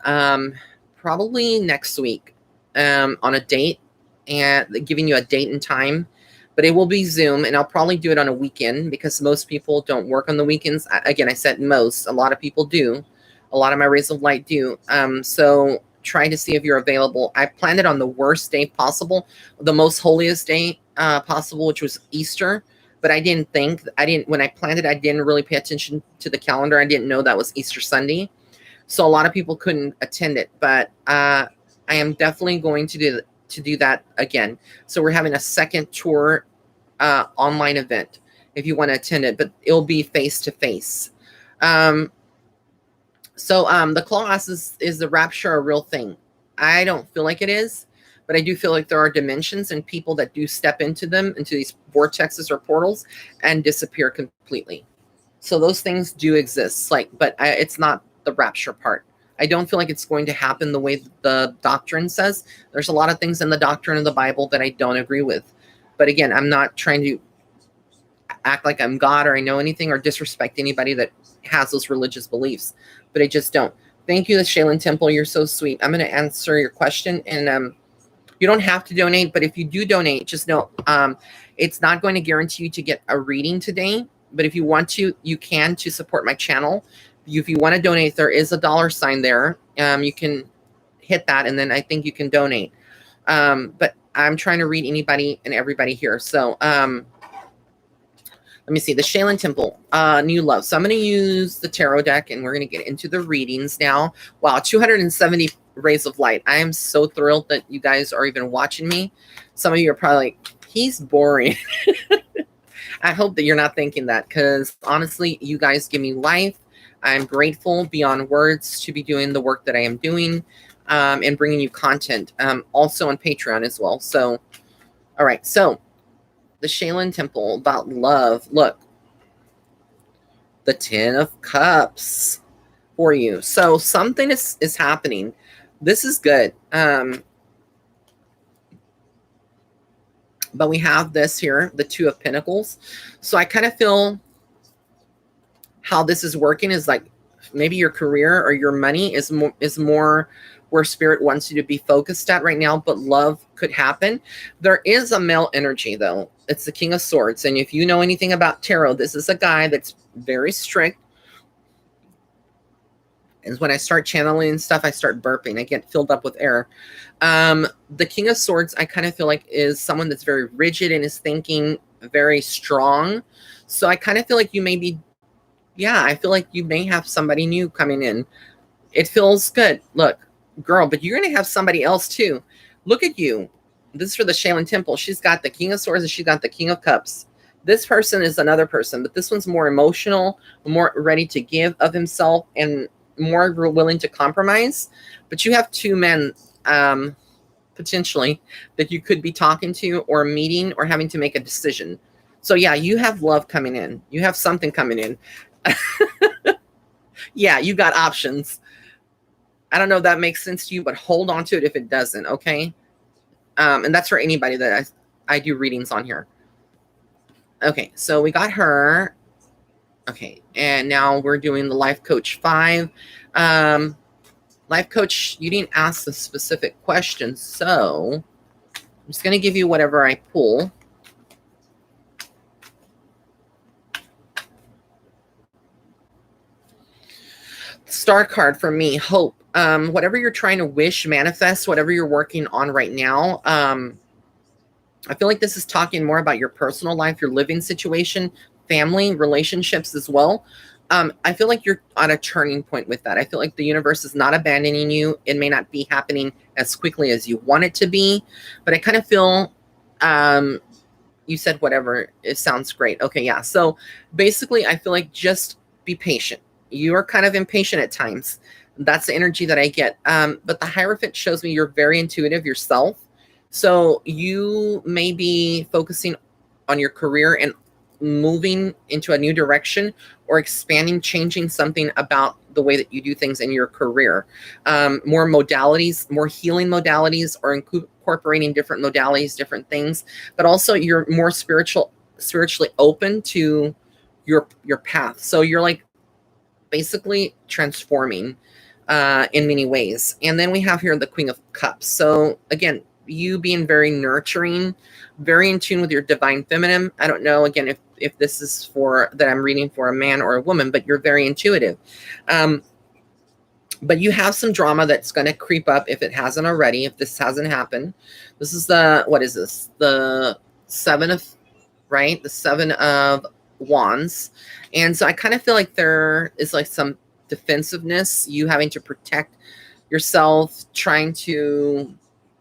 probably next week on a date, and giving you a date and time. But it will be Zoom, and I'll probably do it on a weekend because most people don't work on the weekends. Again, I said most. A lot of people do. A lot of my rays of light do. So try to see if you're available. I planned it on the worst day possible, the most holiest day possible, which was Easter. But when I planned it, I didn't really pay attention to the calendar. I didn't know that was Easter Sunday. So a lot of people couldn't attend it. But I am definitely going to do that again. So we're having a second tour online event if you want to attend it, but it'll be face-to-face. So the claws is the rapture a real thing? I don't feel like it is, but I do feel like there are dimensions and people that do step into them, into these vortexes or portals, and disappear completely. So those things do exist, but it's not the rapture part. I don't feel like it's going to happen the way the doctrine says. There's a lot of things in the doctrine of the Bible that I don't agree with. But again, I'm not trying to act like I'm God or I know anything or disrespect anybody that has those religious beliefs. But I just don't. Thank you, the Shaylin Temple. You're so sweet. I'm going to answer your question. And you don't have to donate. But if you do donate, just know it's not going to guarantee you to get a reading today. But if you want to, you can, to support my channel. If you want to donate, there is a $sign there. You can hit that, and then I think you can donate. But I'm trying to read anybody and everybody here. So let me see. The Shaylin Temple, New Love. So I'm going to use the tarot deck, and we're going to get into the readings now. Wow, 270 rays of light. I am so thrilled that you guys are even watching me. Some of you are probably like, he's boring. I hope that you're not thinking that, because honestly, you guys give me life. I'm grateful beyond words to be doing the work that I am doing and bringing you content, also on Patreon as well. So, all right. So the Shaylin Temple about love. Look, the 10 of Cups for you. So something is happening. This is good. But we have this here, the 2 of Pentacles. So I kind of feel how this is working is like maybe your career or your money is more where spirit wants you to be focused at right now, but love could happen. There is a male energy though. It's the King of Swords. And if you know anything about tarot, this is a guy that's very strict. And when I start channeling stuff, I start burping. I get filled up with air. The King of Swords, I kind of feel like is someone that's very rigid in his thinking, very strong. So I kind of feel like you may be, yeah, I feel like you may have somebody new coming in. It feels good. Look, girl, but you're going to have somebody else too. Look at you. This is for the Shaolin Temple. She's got the King of Swords and she's got the King of Cups. This person is another person, but this one's more emotional, more ready to give of himself and more willing to compromise. But you have 2 men potentially that you could be talking to or meeting or having to make a decision. So yeah, you have love coming in. You have something coming in. Yeah, you got options. I don't know if that makes sense to you, but hold on to it if it doesn't, okay? And that's for anybody that I do readings on here. Okay, so we got her. Okay, and now we're doing the Life Coach 5. Life Coach, you didn't ask the specific question, so I'm just going to give you whatever I pull. Star card for me, hope. Whatever you're trying to wish, manifest, whatever you're working on right now, I feel like this is talking more about your personal life, your living situation, family, relationships as well. I feel like you're on a turning point with that. I feel like the universe is not abandoning you. It may not be happening as quickly as you want it to be, but I kind of feel, you said whatever, it sounds great. Okay, yeah. So basically, I feel like just be patient. You are kind of impatient at times. That's the energy that I get. But the Hierophant shows me you're very intuitive yourself. So you may be focusing on your career and moving into a new direction or expanding, changing something about the way that you do things in your career. More modalities, more healing modalities, or incorporating different modalities, different things. But also you're more spiritually open to your path. So you're like basically transforming in many ways. And then we have here the Queen of Cups. So again, you being very nurturing, very in tune with your divine feminine. I don't know, again, if this is for that I'm reading for a man or a woman, but you're very intuitive. But you have some drama that's going to creep up if it hasn't already, if this hasn't happened. This is the, what is this? The 7 of, right? The 7 of Wands. And so I kind of feel like there is like some defensiveness, you having to protect yourself, trying to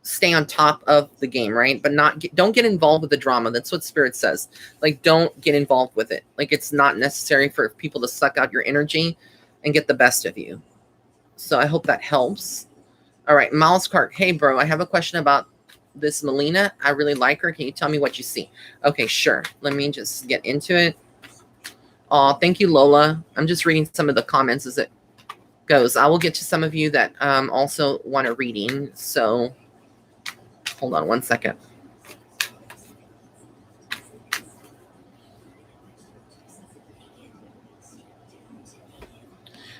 stay on top of the game, right? But don't get involved with the drama. That's what Spirit says. Like, don't get involved with it. Like, it's not necessary for people to suck out your energy and get the best of you. So I hope that helps. All right, Miles Clark. Hey, bro, I have a question about this Melina. I really like her. Can you tell me what you see? Okay, sure. Let me just get into it. Oh, thank you, Lola. I'm just reading some of the comments as it goes. I will get to some of you that also want a reading. So hold on one second.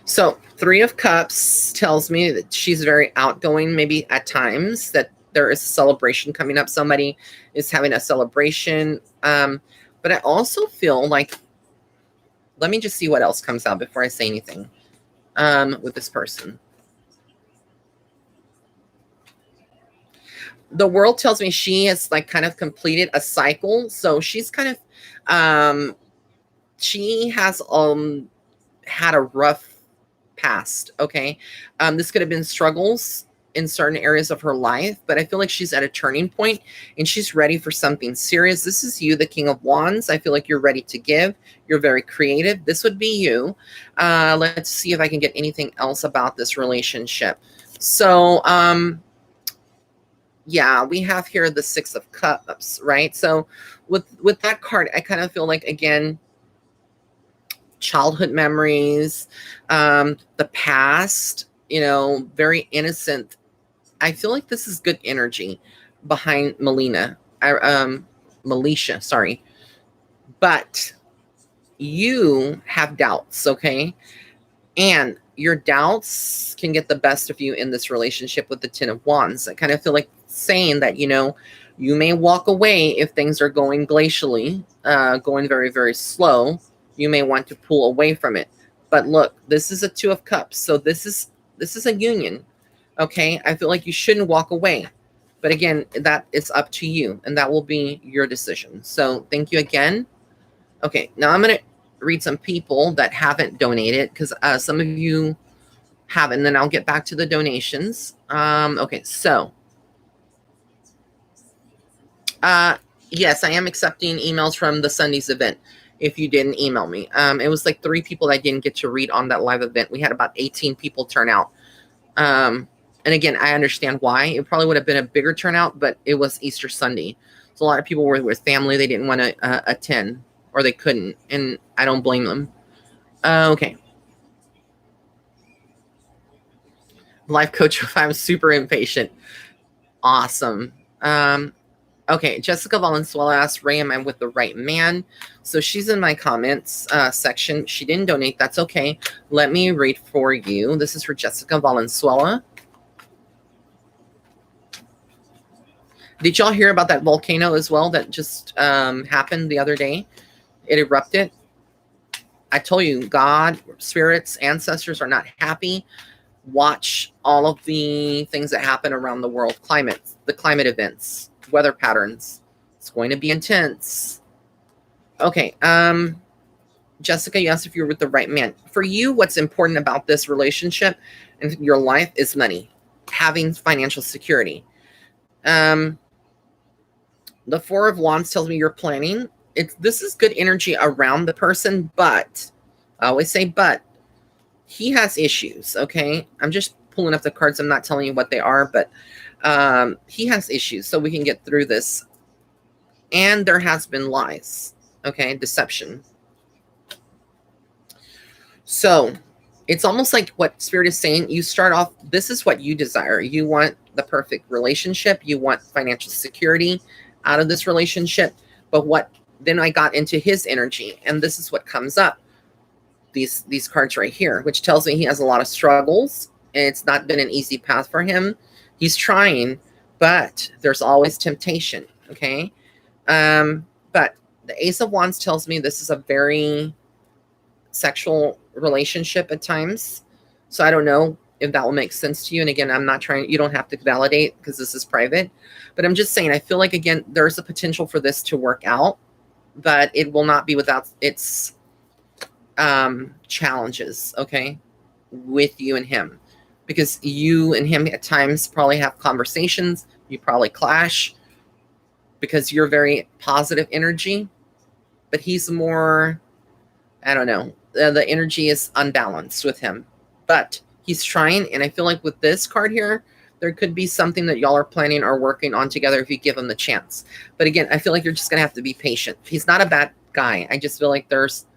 So 3 of Cups tells me that she's very outgoing, maybe at times, that there is a celebration coming up. Somebody is having a celebration. But I also feel like, let me just see what else comes out before I say anything with this person. The world tells me she has like kind of completed a cycle. So she's kind of, she has had a rough past. Okay. This could have been struggles in certain areas of her life, but I feel like she's at a turning point and she's ready for something serious. This is you, the King of Wands. I feel like you're ready to give. You're very creative. This would be you. Let's see if I can get anything else about this relationship. So, yeah, we have here the 6 of Cups, right? So with that card, I kind of feel like, again, childhood memories, the past, very innocent. I feel like this is good energy behind Militia, sorry. But you have doubts, okay? And your doubts can get the best of you in this relationship with the Ten of Wands. I kind of feel like saying that, you may walk away if things are going glacially, going very, very slow. You may want to pull away from it. But look, this is a Two of Cups. So this is a union. Okay? I feel like you shouldn't walk away. But again, that is up to you, and that will be your decision. So thank you again. Okay, now I'm going to read some people that haven't donated, because some of you haven't, and then I'll get back to the donations. Okay, so yes, I am accepting emails from the Sunday's event. If you didn't email me, it was like 3 people that I didn't get to read on that live event. We had about 18 people turn out. And again, I understand why. It probably would have been a bigger turnout, but it was Easter Sunday. So a lot of people were with family. They didn't want to attend, or they couldn't. And I don't blame them. Okay. Life coach, if I'm super impatient. Awesome. Okay. Jessica Valenzuela asked, Ray, am I with the right man? So she's in my comments section. She didn't donate. That's okay. Let me read for you. This is for Jessica Valenzuela. Did y'all hear about that volcano as well that just happened the other day? It erupted. I told you, God, spirits, ancestors are not happy. Watch all of the things that happen around the world. The climate events, weather patterns. It's going to be intense. Okay. Jessica, you asked if you're with the right man. For you, what's important about this relationship and your life is money. Having financial security. The Four of Wands tells me you're planning. This is good energy around the person, but I always say but. He has issues, okay? I'm just pulling up the cards. I'm not telling you what they are, but he has issues, so we can get through this. And there has been lies, okay? Deception. So it's almost like what Spirit is saying. You start off, this is what you desire. You want the perfect relationship. You want financial security out of this relationship. But then I got into his energy, and this is what comes up. These cards right here, which tells me he has a lot of struggles, and it's not been an easy path for him. He's trying, but there's always temptation, okay? But the Ace of Wands tells me this is a very sexual relationship at times. So I don't know if that will make sense to you. And again, I'm not trying, you don't have to validate because this is private, but I'm just saying, I feel like, again, there's a potential for this to work out, but it will not be without its challenges, okay, with you and him, because you and him at times probably have conversations. You probably clash because you're very positive energy, but he's more, I don't know, the energy is unbalanced with him, but he's trying. And I feel like with this card here, there could be something that y'all are planning or working on together if you give him the chance. But again, I feel like you're just going to have to be patient. He's not a bad guy. I just feel like there's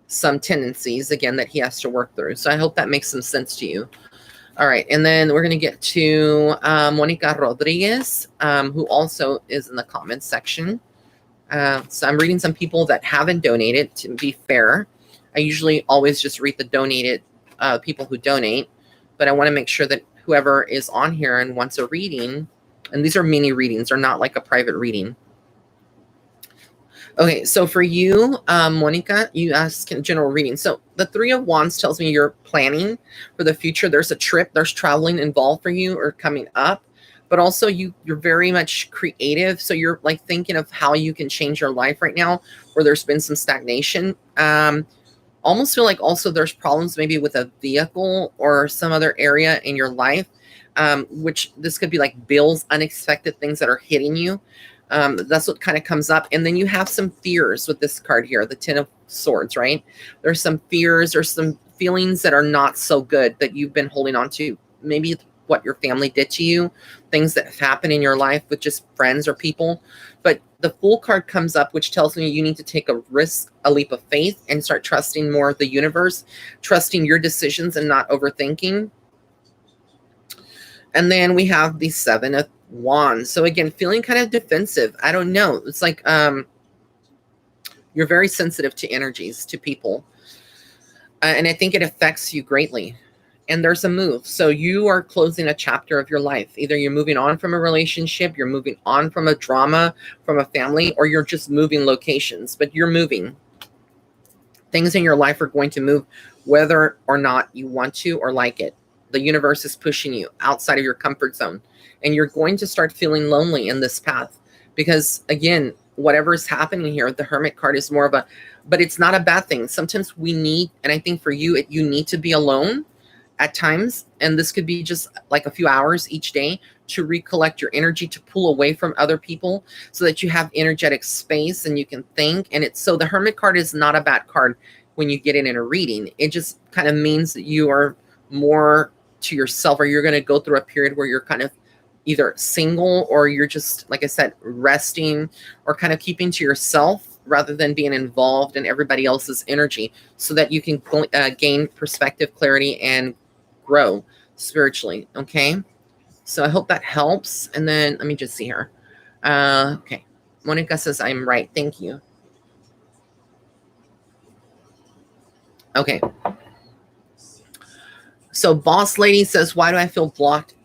some tendencies, again, that he has to work through. So I hope that makes some sense to you. All right. And then we're going to get to Monica Rodriguez, who also is in the comments section. So I'm reading some people that haven't donated, to be fair. I usually always just read the donated people who donate, but I want to make sure that whoever is on here and wants a reading, and these are mini readings, they're not like a private reading. Okay, so for you, Monica, you asked general reading. So the Three of Wands tells me you're planning for the future. There's a trip, there's traveling involved for you or coming up, but also you're very much creative. So you're like thinking of how you can change your life right now, where there's been some stagnation. Almost feel like also there's problems maybe with a vehicle or some other area in your life, which this could be like bills, unexpected things that are hitting you. That's what kind of comes up. And then you have some fears with this card here, the Ten of Swords, right? There's some fears or some feelings that are not so good that you've been holding on to. Maybe what your family did to you, things that have happened in your life with just friends or people. But the Fool card comes up, which tells me you need to take a risk, a leap of faith, and start trusting more of the universe, trusting your decisions and not overthinking. And then we have the Seven of Wands. So again, feeling kind of defensive. I don't know. It's like you're very sensitive to energies, to people. And I think it affects you greatly. And there's a move. So you are closing a chapter of your life. Either you're moving on from a relationship, you're moving on from a drama, from a family, or you're just moving locations. But you're moving. Things in your life are going to move whether or not you want to or like it. The universe is pushing you outside of your comfort zone. And you're going to start feeling lonely in this path. Because, again, whatever is happening here, the Hermit card is more of a, but it's not a bad thing. Sometimes we need, and I think for you, you need to be alone at times. And this could be just like a few hours each day to recollect your energy, to pull away from other people so that you have energetic space and you can think. And it's so the Hermit card is not a bad card when you get it in a reading. It just kind of means that you are more to yourself, or you're going to go through a period where you're kind of either single or you're just, like I said, resting or kind of keeping to yourself rather than being involved in everybody else's energy, so that you can gain perspective, clarity, and grow spiritually. Okay. So I hope that helps. And then let me just see here. Okay. Monica says I'm right. Thank you. Okay. So Boss Lady says, why do I feel blocked?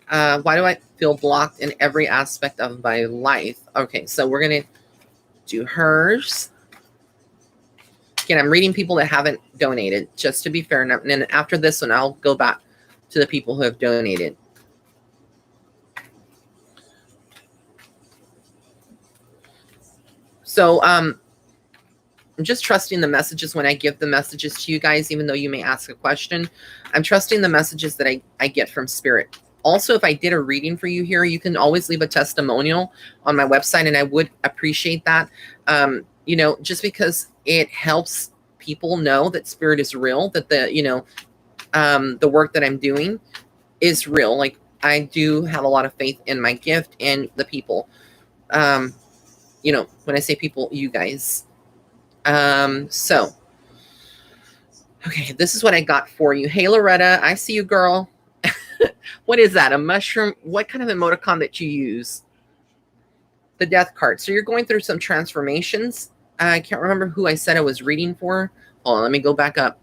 Why do I feel blocked in every aspect of my life? Okay, so we're going to do hers. Again, I'm reading people that haven't donated, just to be fair. And then after this one, I'll go back to the people who have donated. So I'm just trusting the messages when I give the messages to you guys, even though you may ask a question. I'm trusting the messages that I get from Spirit. Also, if I did a reading for you here, you can always leave a testimonial on my website, and I would appreciate that. You know, just because it helps people know that Spirit is real, that the work that I'm doing is real. Like, I do have a lot of faith in my gift and the people. You know, when I say people, you guys. So, okay, this is what I got for you. Hey, Loretta, I see you, girl. What is that? A mushroom? What kind of emoticon that you use? The Death card. So you're going through some transformations. I can't remember who I said I was reading for. Hold on, let me go back up.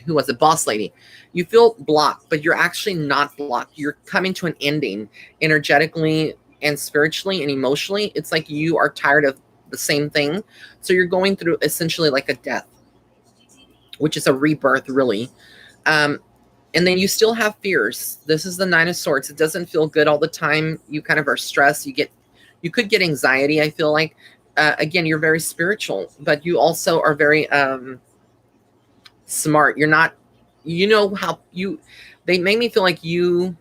Who was it? Boss Lady. You feel blocked, but you're actually not blocked. You're coming to an ending energetically and spiritually and emotionally. It's like you are tired of the same thing. So you're going through essentially like a death, which is a rebirth, really. And then you still have fears. This is the Nine of Swords. It doesn't feel good all the time. You kind of are stressed. You could get anxiety, I feel like. Again, you're very spiritual, but you also are very smart. You're not, you know how they make me feel like you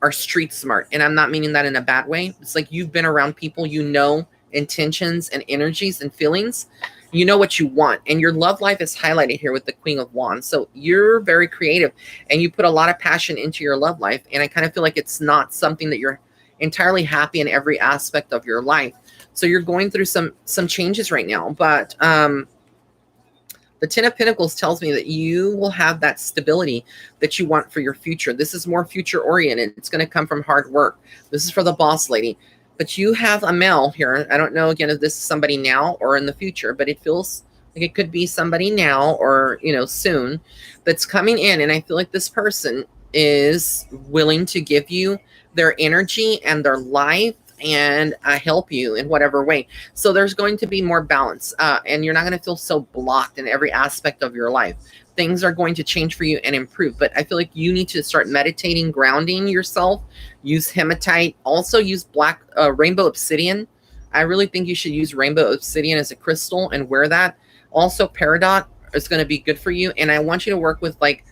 are street smart. And I'm not meaning that in a bad way. It's like you've been around people, you know, intentions and energies and feelings. You know what you want, and your love life is highlighted here with the Queen of Wands. So you're very creative, and you put a lot of passion into your love life. And I kind of feel like it's not something that you're entirely happy in every aspect of your life. So you're going through some changes right now. But the Ten of Pentacles tells me that you will have that stability that you want for your future. This is more future oriented. It's going to come from hard work. This is for the Boss Lady. But you have a male here. I don't know, again, if this is somebody now or in the future, but it feels like it could be somebody now or, you know, soon that's coming in. And I feel like this person is willing to give you their energy and their life and help you in whatever way. So there's going to be more balance, and you're not going to feel so blocked in every aspect of your life. Things are going to change for you and improve. But I feel like you need to start meditating, grounding yourself. Use hematite. Also use black rainbow obsidian. I really think you should use rainbow obsidian as a crystal and wear that. Also, peridot is going to be good for you. And I want you to work with like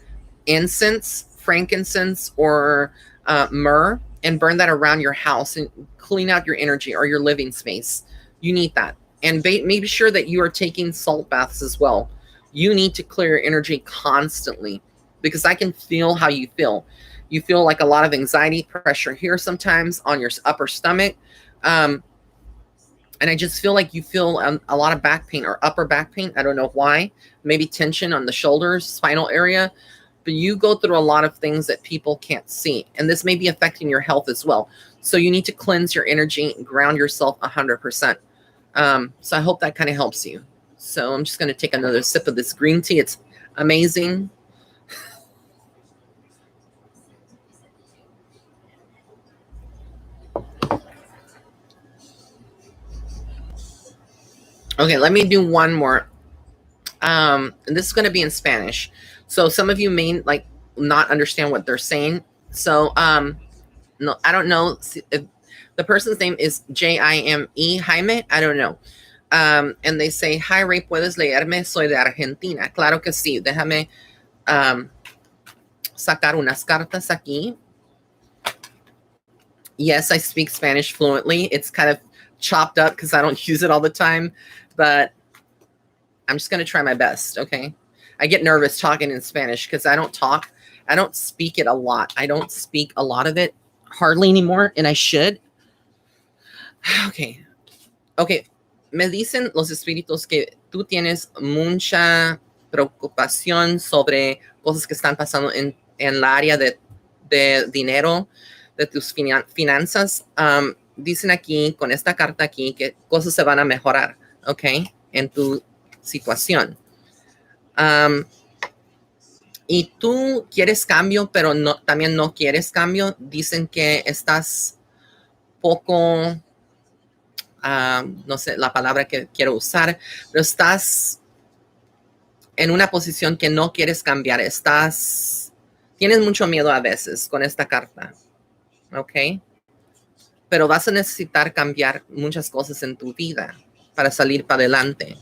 incense, frankincense, or myrrh, and burn that around your house and clean out your energy or your living space. You need that. And make sure that you are taking salt baths as well. You need to clear your energy constantly, because I can feel how you feel. You feel like a lot of anxiety, pressure here sometimes on your upper stomach. And I just feel like you feel a lot of back pain or upper back pain. I don't know why. Maybe tension on the shoulders, spinal area. But you go through a lot of things that people can't see. And this may be affecting your health as well. So you need to cleanse your energy and ground yourself 100%. So I hope that kind of helps you. So I'm just going to take another sip of this green tea. It's amazing. Okay, let me do one more. And this is going to be in Spanish. So some of you may like not understand what they're saying. So no, I don't know if the person's name is Jime Jaime. I don't know. And they say, hi Ray, ¿puedes leerme? Soy de Argentina. Claro que sí. Déjame sacar unas cartas aquí. Yes, I speak Spanish fluently. It's kind of chopped up because I don't use it all the time, but I'm just going to try my best, okay? I get nervous talking in Spanish because I don't speak it a lot. I don't speak a lot of it hardly anymore, and I should. Okay. Me dicen los espíritus que tú tienes mucha preocupación sobre cosas que están pasando en la área de dinero, de tus finanzas. Dicen aquí, con esta carta aquí, que cosas se van a mejorar, ¿ok? En tu situación. Y tú quieres cambio, pero también no quieres cambio. Dicen que estás poco, no sé la palabra que quiero usar, pero estás en una posición que no quieres cambiar. Tienes mucho miedo a veces con esta carta, ¿ok? Pero vas a necesitar cambiar muchas cosas en tu vida para salir para adelante.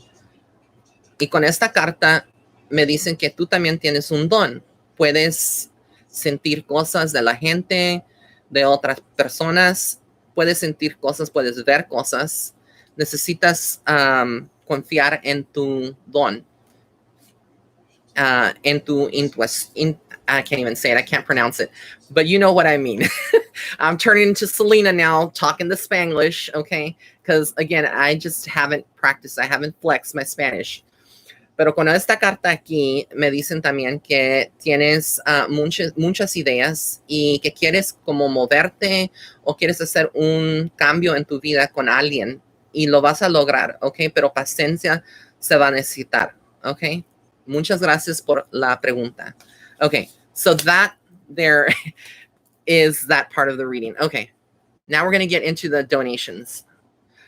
Y con esta carta me dicen que tú también tienes un don. Puedes sentir cosas de la gente, de otras personas. Puedes sentir cosas, puedes ver cosas. Necesitas confiar en tu don. En tu intuición. I can't even say it. I can't pronounce it. But you know what I mean. I'm turning into Selena now, talking the Spanglish, okay? Because, again, I just haven't practiced. I haven't flexed my Spanish. Pero con esta carta aquí me dicen también que tienes muchas ideas y que quieres como moverte o quieres hacer un cambio en tu vida con alguien y lo vas a lograr, ¿ok? Pero paciencia se va a necesitar, ¿ok? Muchas gracias por la pregunta. Okay, so that there is that part of the reading. Okay, now we're going to get into the donations.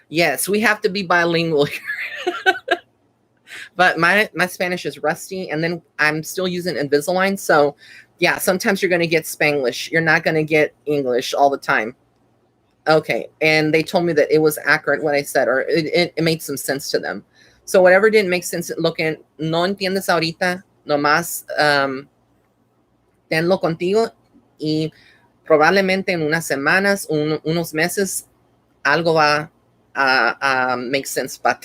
Yes, we have to be bilingual here. But my Spanish is rusty, and then I'm still using Invisalign. So, yeah, sometimes you're going to get Spanglish. You're not going to get English all the time. Okay, and they told me that it was accurate what I said, or it made some sense to them. So whatever didn't make sense, no entiendes ahorita, nomás tenlo contigo y probablemente en unas semanas, unos meses, algo va a make sense para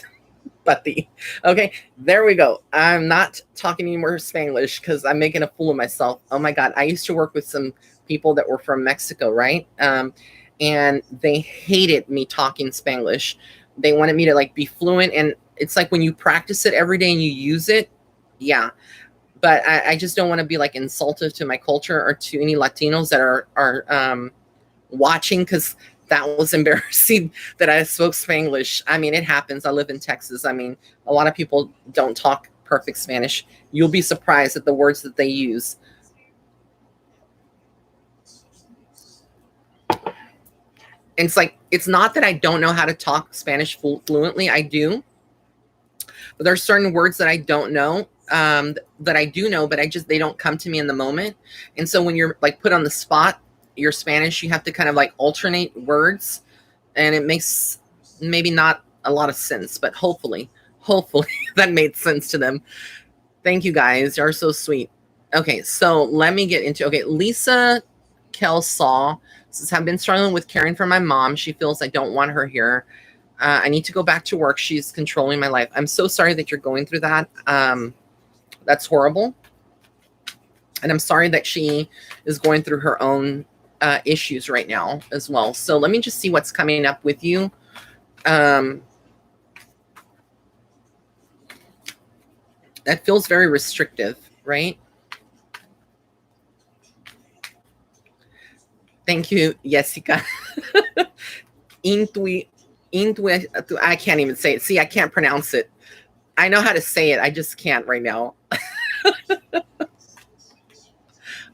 ti. Okay, there we go. I'm not talking any more Spanglish because I'm making a fool of myself. Oh my God, I used to work with some people that were from Mexico, right? And they hated me talking Spanglish. They wanted me to like be fluent, and it's like when you practice it every day and you use it, yeah. But I just don't want to be like insultive to my culture or to any Latinos that are watching, because that was embarrassing that I spoke Spanglish. I mean, it happens. I live in Texas. I mean, a lot of people don't talk perfect Spanish. You'll be surprised at the words that they use. And it's like, it's not that I don't know how to talk Spanish fluently. I do. But there's certain words that I don't know, that I do know, but they don't come to me in the moment. And so when you're like put on the spot, your Spanish, you have to kind of like alternate words, and it makes maybe not a lot of sense, but hopefully that made sense to them. Thank you guys. You're so sweet. Okay, so let me get into, okay, Lisa Kelsaw says, I've been struggling with caring for my mom. She feels I don't want her here. I need to go back to work. She's controlling my life. I'm so sorry that you're going through that. That's horrible. And I'm sorry that she is going through her own issues right now as well. So let me just see what's coming up with you. That feels very restrictive, right? Thank you, Jessica. I can't even say it. See, I can't pronounce it. I know how to say it. I just can't right now.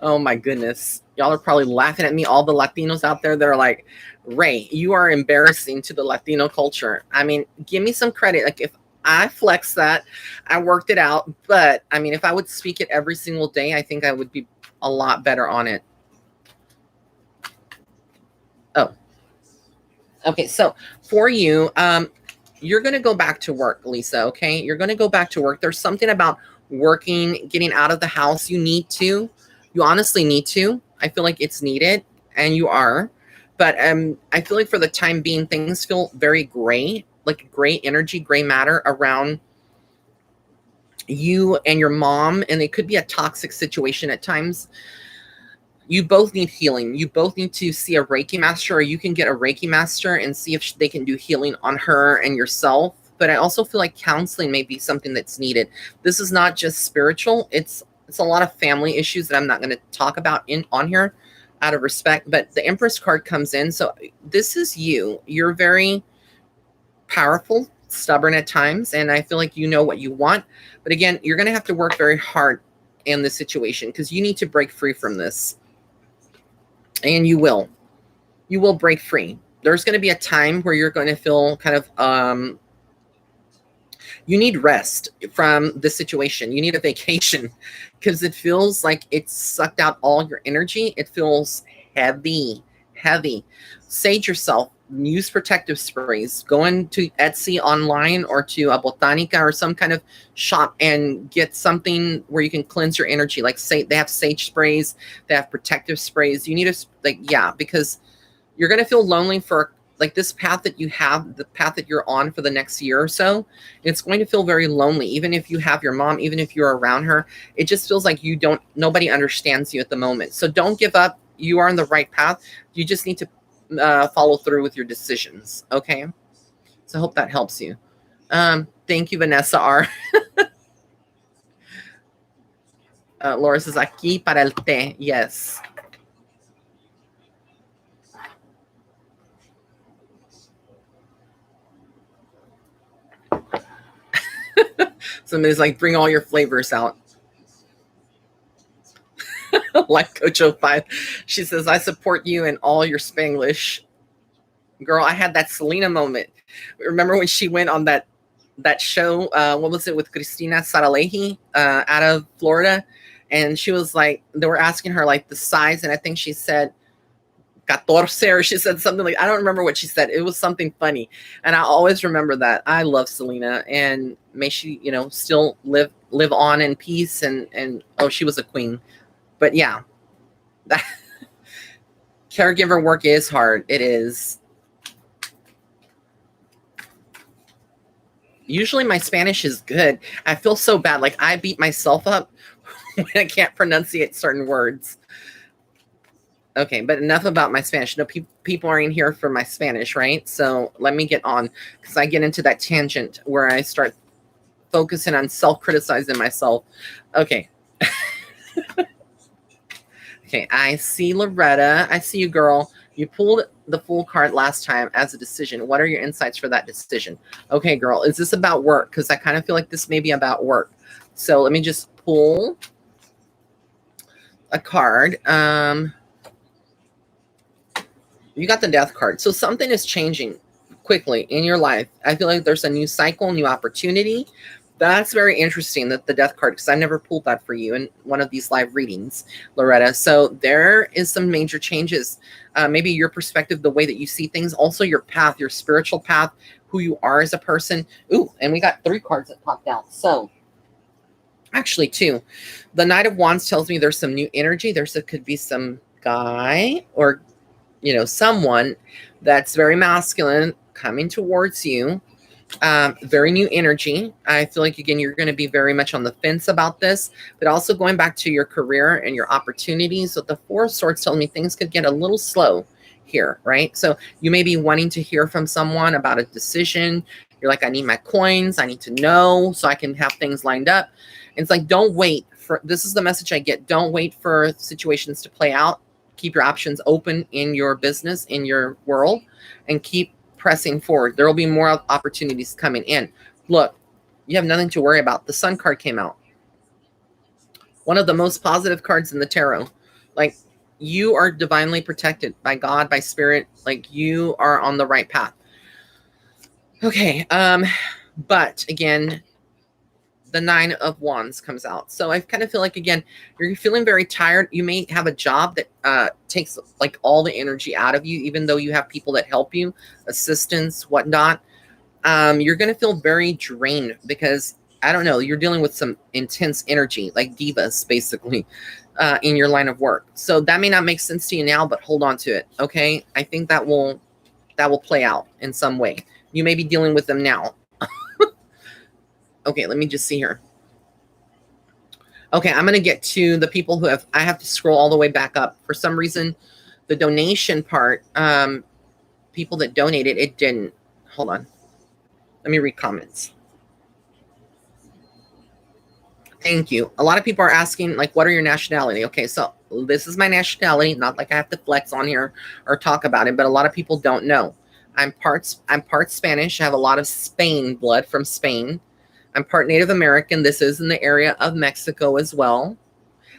Oh my goodness. Y'all are probably laughing at me. All the Latinos out there that are like, Ray, you are embarrassing to the Latino culture. I mean, give me some credit. Like, if I flex that, I worked it out. But I mean, if I would speak it every single day, I think I would be a lot better on it. Oh, okay. So for you, you're going to go back to work, Lisa. Okay. You're going to go back to work. There's something about working, getting out of the house. You honestly need to. I feel like it's needed, and you are. But I feel like for the time being, things feel very gray, like gray energy, gray matter around you and your mom. And it could be a toxic situation at times. You both need healing. You both need to see a Reiki master, or you can get a Reiki master and see if they can do healing on her and yourself. But I also feel like counseling may be something that's needed. This is not just spiritual. It's a lot of family issues that I'm not going to talk about on here out of respect. But the Empress card comes in. So this is you. You're very powerful, stubborn at times. And I feel like you know what you want. But again, you're going to have to work very hard in this situation because you need to break free from this. And you will break free. There's going to be a time where you're going to feel kind of, you need rest from the situation. You need a vacation because it feels like it's sucked out all your energy. It feels heavy. Sage yourself. Use protective sprays. Go into Etsy online or to a Botanica or some kind of shop and get something where you can cleanse your energy. Like, say they have sage sprays, they have protective sprays. You need to because you're going to feel lonely for like this path that you have, the path that you're on for the next year or so. It's going to feel very lonely. Even if you have your mom, even if you're around her, it just feels like nobody understands you at the moment. So don't give up. You are on the right path. You just need to follow through with your decisions. Okay. So I hope that helps you. Thank you, Vanessa R. Laura says, aquí para el té. Yes. Somebody's like, bring all your flavors out. Life Coach 05. She says, I support you in all your Spanglish. Girl, I had that Selena moment. Remember when she went on that show? What was it, with Christina Saralehi out of Florida? And she was like, they were asking her like the size, and I think she said 14, or she said something like, I don't remember what she said. It was something funny. And I always remember that. I love Selena, and may she, still live on in peace. And oh, she was a queen. But yeah, that caregiver work is hard. It is. Usually my Spanish is good. I feel so bad. Like, I beat myself up when I can't pronunciate certain words. Okay, but enough about my Spanish. No, people aren't here for my Spanish, right? So let me get on, because I get into that tangent where I start focusing on self-criticizing myself. Okay. Okay, I see Loretta. I see you, girl. You pulled the Fool card last time as a decision. What are your insights for that decision? Okay, girl, is this about work? Because I kind of feel like this may be about work. So let me just pull a card. You got the Death card. So something is changing quickly in your life. I feel like there's a new cycle, new opportunity. That's very interesting, that the Death card, because I never pulled that for you in one of these live readings, Loretta. So there is some major changes. Maybe your perspective, the way that you see things, also your path, your spiritual path, who you are as a person. Ooh, and we got 3 cards that popped out. So actually 2. The Knight of Wands tells me there's some new energy. There could be some guy or, someone that's very masculine coming towards you. Very new energy. I feel like, again, you're going to be very much on the fence about this, but also going back to your career and your opportunities. So the Four of Swords telling me things could get a little slow here, right? So you may be wanting to hear from someone about a decision. You're like, I need my coins. I need to know so I can have things lined up. And it's like, don't wait for, this is the message I get. Don't wait for situations to play out. Keep your options open in your business, in your world, and keep pressing forward. There will be more opportunities coming in. Look, you have nothing to worry about. The Sun card came out. One of the most positive cards in the tarot. Like, you are divinely protected by God, by spirit. Like, you are on the right path. Okay. But again, the Nine of Wands comes out. So I kind of feel like, again, you're feeling very tired. You may have a job that takes like all the energy out of you, even though you have people that help you, assistants, whatnot. You're going to feel very drained because, I don't know, you're dealing with some intense energy, like divas, basically, in your line of work. So that may not make sense to you now, but hold on to it. Okay. I think that will play out in some way. You may be dealing with them now. Okay, let me just see here. Okay, I'm going to get to the people who I have to scroll all the way back up. For some reason, the donation part, people that donated, it didn't. Hold on. Let me read comments. Thank you. A lot of people are asking, like, what are your nationality? Okay, so this is my nationality. Not like I have to flex on here or talk about it, but a lot of people don't know. I'm part Spanish. I have a lot of Spain blood from Spain. I'm part Native American. This is in the area of Mexico as well.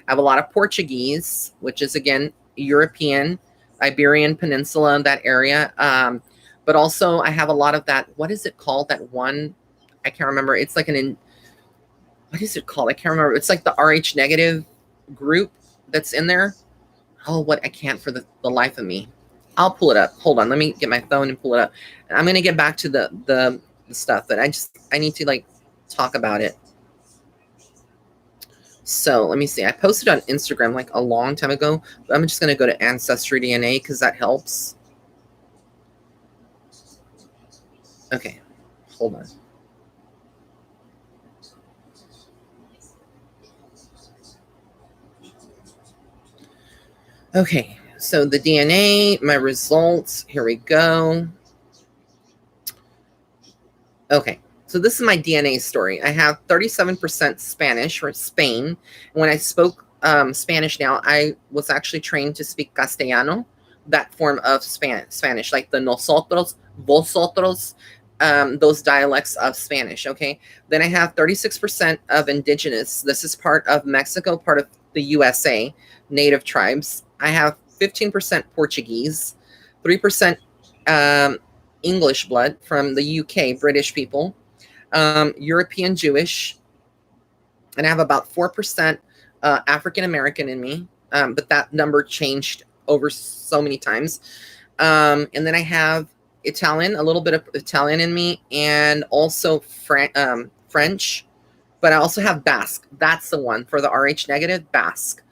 I have a lot of Portuguese, which is, again, European, Iberian Peninsula, that area. But also I have a lot of that. What is it called? That one, I can't remember. It's like what is it called? I can't remember. It's like the RH negative group that's in there. Oh, what? I can't for the life of me. I'll pull it up. Hold on. Let me get my phone and pull it up. And I'm going to get back to the stuff, but I need to, like, talk about it. So let me see. I posted on Instagram like a long time ago, but I'm just going to go to Ancestry DNA because that helps. Okay, hold on. Okay, so the DNA, my results, here we go. Okay. So this is my DNA story. I have 37% Spanish for Spain. And when I spoke Spanish now, I was actually trained to speak Castellano, that form of Spanish, like the nosotros, vosotros, those dialects of Spanish, okay? Then I have 36% of indigenous. This is part of Mexico, part of the USA, native tribes. I have 15% Portuguese, 3% English blood from the UK, British people. European Jewish, and I have about 4% African American in me, but that number changed over so many times. And then I have Italian, a little bit of Italian in me, and also French, but I also have Basque. That's the one for the RH negative, Basque.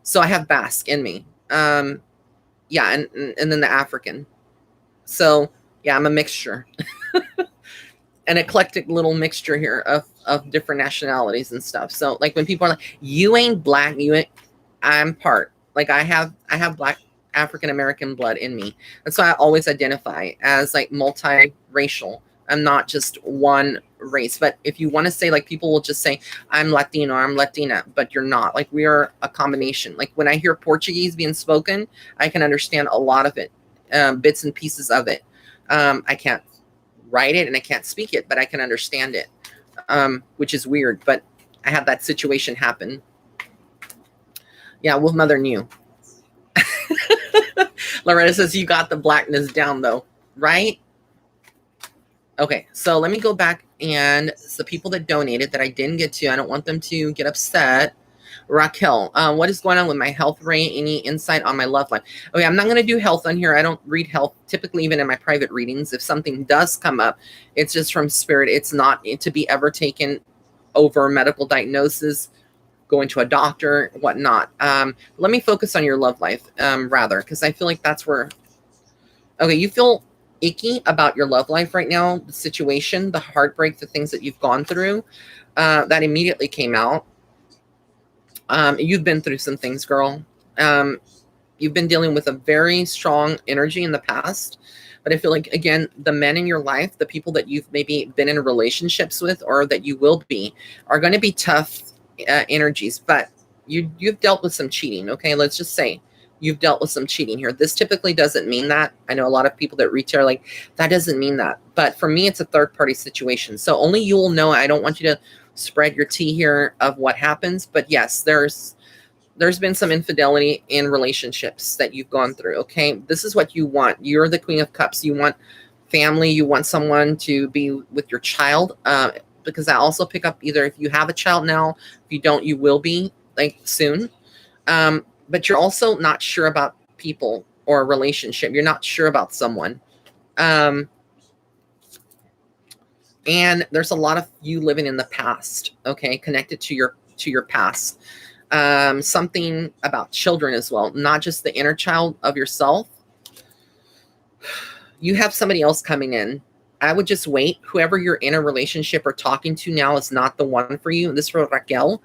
So I have Basque in me. Yeah, and then the African. So yeah, I'm a mixture. An eclectic little mixture here of different nationalities and stuff. So like when people are like, you ain't black, I'm part. Like I have black African American blood in me. And so I always identify as like multiracial. I'm not just one race. But if you want to say, like, people will just say, I'm Latino, or I'm Latina, but you're not. Like, we are a combination. Like when I hear Portuguese being spoken, I can understand a lot of it, bits and pieces of it. I can't write it and I can't speak it, but I can understand it, which is weird, but I had that situation happen. Yeah, Wolf Mother knew. Loretta says you got the blackness down though, right? Okay, so let me go back, and the people that donated that I didn't get to, I don't want them to get upset. Raquel, what is going on with my health, Ray? Any insight on my love life? Okay, I'm not going to do health on here. I don't read health typically, even in my private readings. If something does come up, it's just from spirit. It's not to be ever taken over medical diagnosis, going to a doctor, whatnot. Let me focus on your love life, rather, because I feel like that's where. Okay, you feel icky about your love life right now, the situation, the heartbreak, the things that you've gone through, that immediately came out. You've been through some things, girl. You've been dealing with a very strong energy in the past. But I feel like, again, the men in your life, the people that you've maybe been in relationships with or that you will be, are going to be tough energies. But you've dealt with some cheating, okay? Let's just say you've dealt with some cheating here. This typically doesn't mean that. I know a lot of people that reach are like, that doesn't mean that. But for me, it's a third-party situation. So only you will know. I don't want you to spread your tea here of what happens. But yes, there's been some infidelity in relationships that you've gone through, okay? This is what you want. You're the Queen of Cups. You want family. You want someone to be with your child, because I also pick up either if you have a child now, if you don't, you will be, like, soon. But you're also not sure about people or a relationship. You're not sure about someone. And there's a lot of you living in the past, okay, connected to your past. Something about children as well, not just the inner child of yourself. You have somebody else coming in. I would just wait. Whoever you're in a relationship or talking to now is not the one for you. This is for Raquel.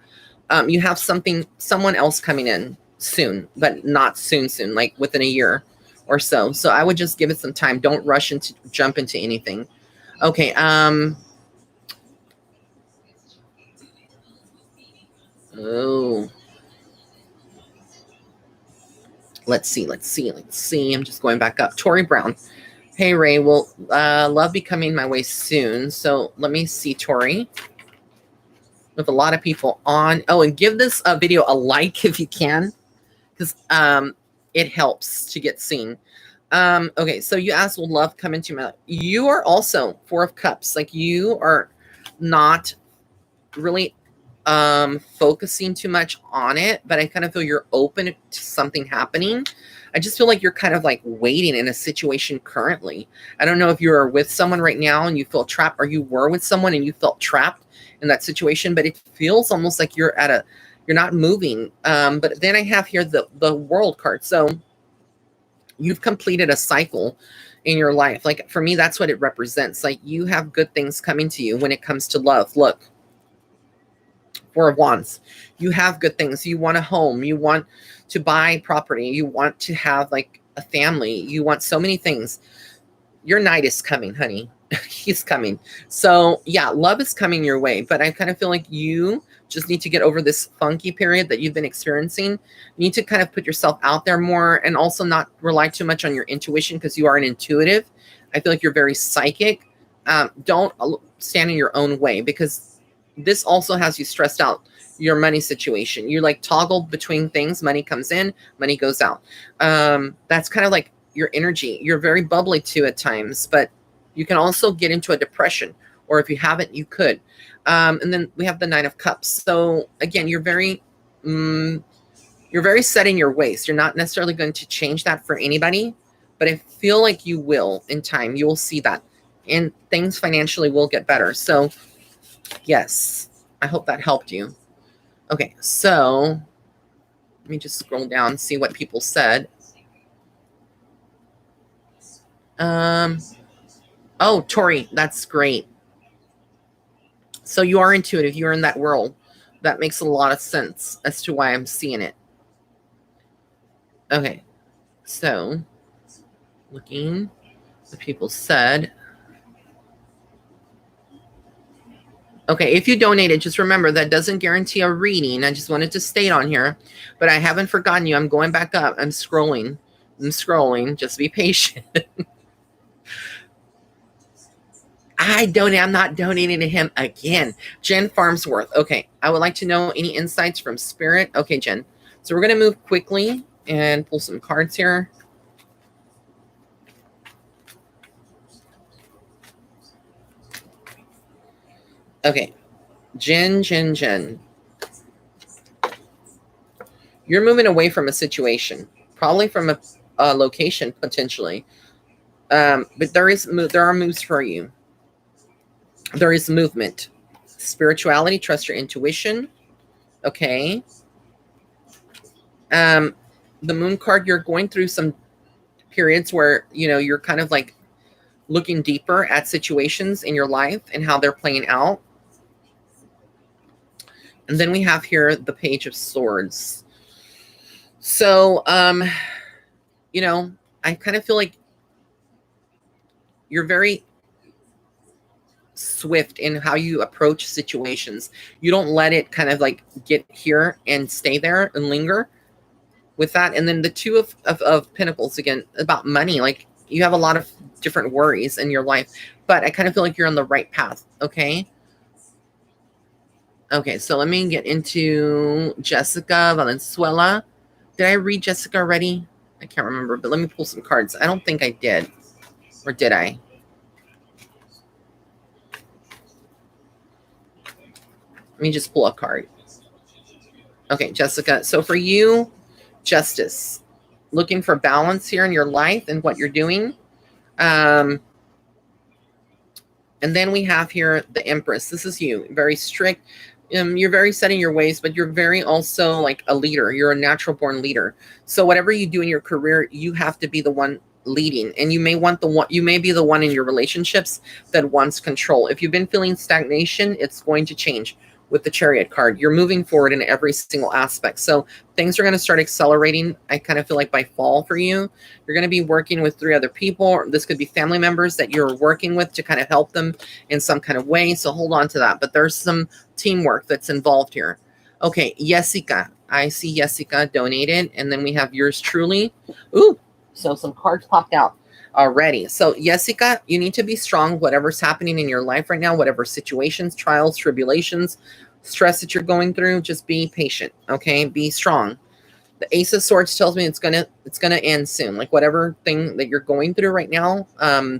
You have someone else coming in soon, but not soon, like within a year or so. So I would just give it some time. Don't rush into jump into anything. Okay. Oh. Let's see. I'm just going back up. Tori Brown. Hey, Ray. Well, love be coming my way soon. So let me see, Tori. With a lot of people on. Oh, and give this video a like if you can, because it helps to get seen. Okay, so you asked, will love come into my life? You are also Four of Cups. Like, you are not really focusing too much on it, but I kind of feel you're open to something happening. I just feel like you're kind of like waiting in a situation currently. I don't know if you're with someone right now and you feel trapped, or you were with someone and you felt trapped in that situation, but it feels almost like you're not moving. But then I have here the World card. So you've completed a cycle in your life. Like, for me, that's what it represents. Like, you have good things coming to you when it comes to love. Look, Four of Wands. You have good things. You want a home. You want to buy property. You want to have like a family. You want so many things. Your knight is coming, honey. He's coming. So yeah, love is coming your way. But I kind of feel like you just need to get over this funky period that you've been experiencing. You need to kind of put yourself out there more, and also not rely too much on your intuition, because you are an intuitive. I feel like you're very psychic. Don't stand in your own way, because this also has you stressed out. Your money situation. You like toggle between things. Money comes in, money goes out. That's kind of like your energy. You're very bubbly too at times, but you can also get into a depression, or if you haven't, you could. And then we have the Nine of Cups. So again, you're very set in your ways. You're not necessarily going to change that for anybody, but I feel like you will in time. You will see that, and things financially will get better. So yes, I hope that helped you. Okay, so let me just scroll down and see what people said. Oh, Tori, that's great. So you are intuitive. You're in that world. That makes a lot of sense as to why I'm seeing it. Okay, so looking what people said. Okay, if you donated, just remember that doesn't guarantee a reading. I just wanted to state on here, but I haven't forgotten you. I'm going back up. I'm scrolling. Just be patient. I'm not donating to him again. Jen Farmsworth. Okay, I would like to know any insights from Spirit. Okay, Jen. So we're going to move quickly and pull some cards here. Okay, Jen. You're moving away from a situation, probably from a location potentially. But there are moves for you. There is movement. Spirituality, trust your intuition. Okay. The Moon card, you're going through some periods where, you're kind of like looking deeper at situations in your life and how they're playing out. And then we have here the Page of Swords. So, you know, I kind of feel like you're very swift in how you approach situations. You don't let it kind of like get here and stay there and linger with that. And then the Two of Pentacles, again, about money. Like, you have a lot of different worries in your life, but I kind of feel like you're on the right path. Okay. Okay, so let me get into Jessica Valenzuela. Did I read Jessica already? I can't remember, but let me pull some cards. I don't think I did. Or did I? Let me just pull a card. Okay, Jessica. So for you, justice. Looking for balance here in your life and what you're doing. And then we have here the Empress. This is you. Very strict. You're very set in your ways, but you're very also like a leader. You're a natural born leader. So whatever you do in your career, you have to be the one leading. And you may be the one in your relationships that wants control. If you've been feeling stagnation, it's going to change with the Chariot card. You're moving forward in every single aspect. So things are going to start accelerating. I kind of feel like by fall for you, you're going to be working with 3 other people. This could be family members that you're working with to kind of help them in some kind of way. So hold on to that. But there's some teamwork that's involved here. Okay, Jessica. I see Jessica donated. And then we have yours truly. Ooh, so some cards popped out already. So Jessica, you need to be strong, whatever's happening in your life right now, whatever situations, trials, tribulations, stress that you're going through, just be patient. Okay, be strong. The Ace of Swords tells me it's gonna end soon. Like, whatever thing that you're going through right now,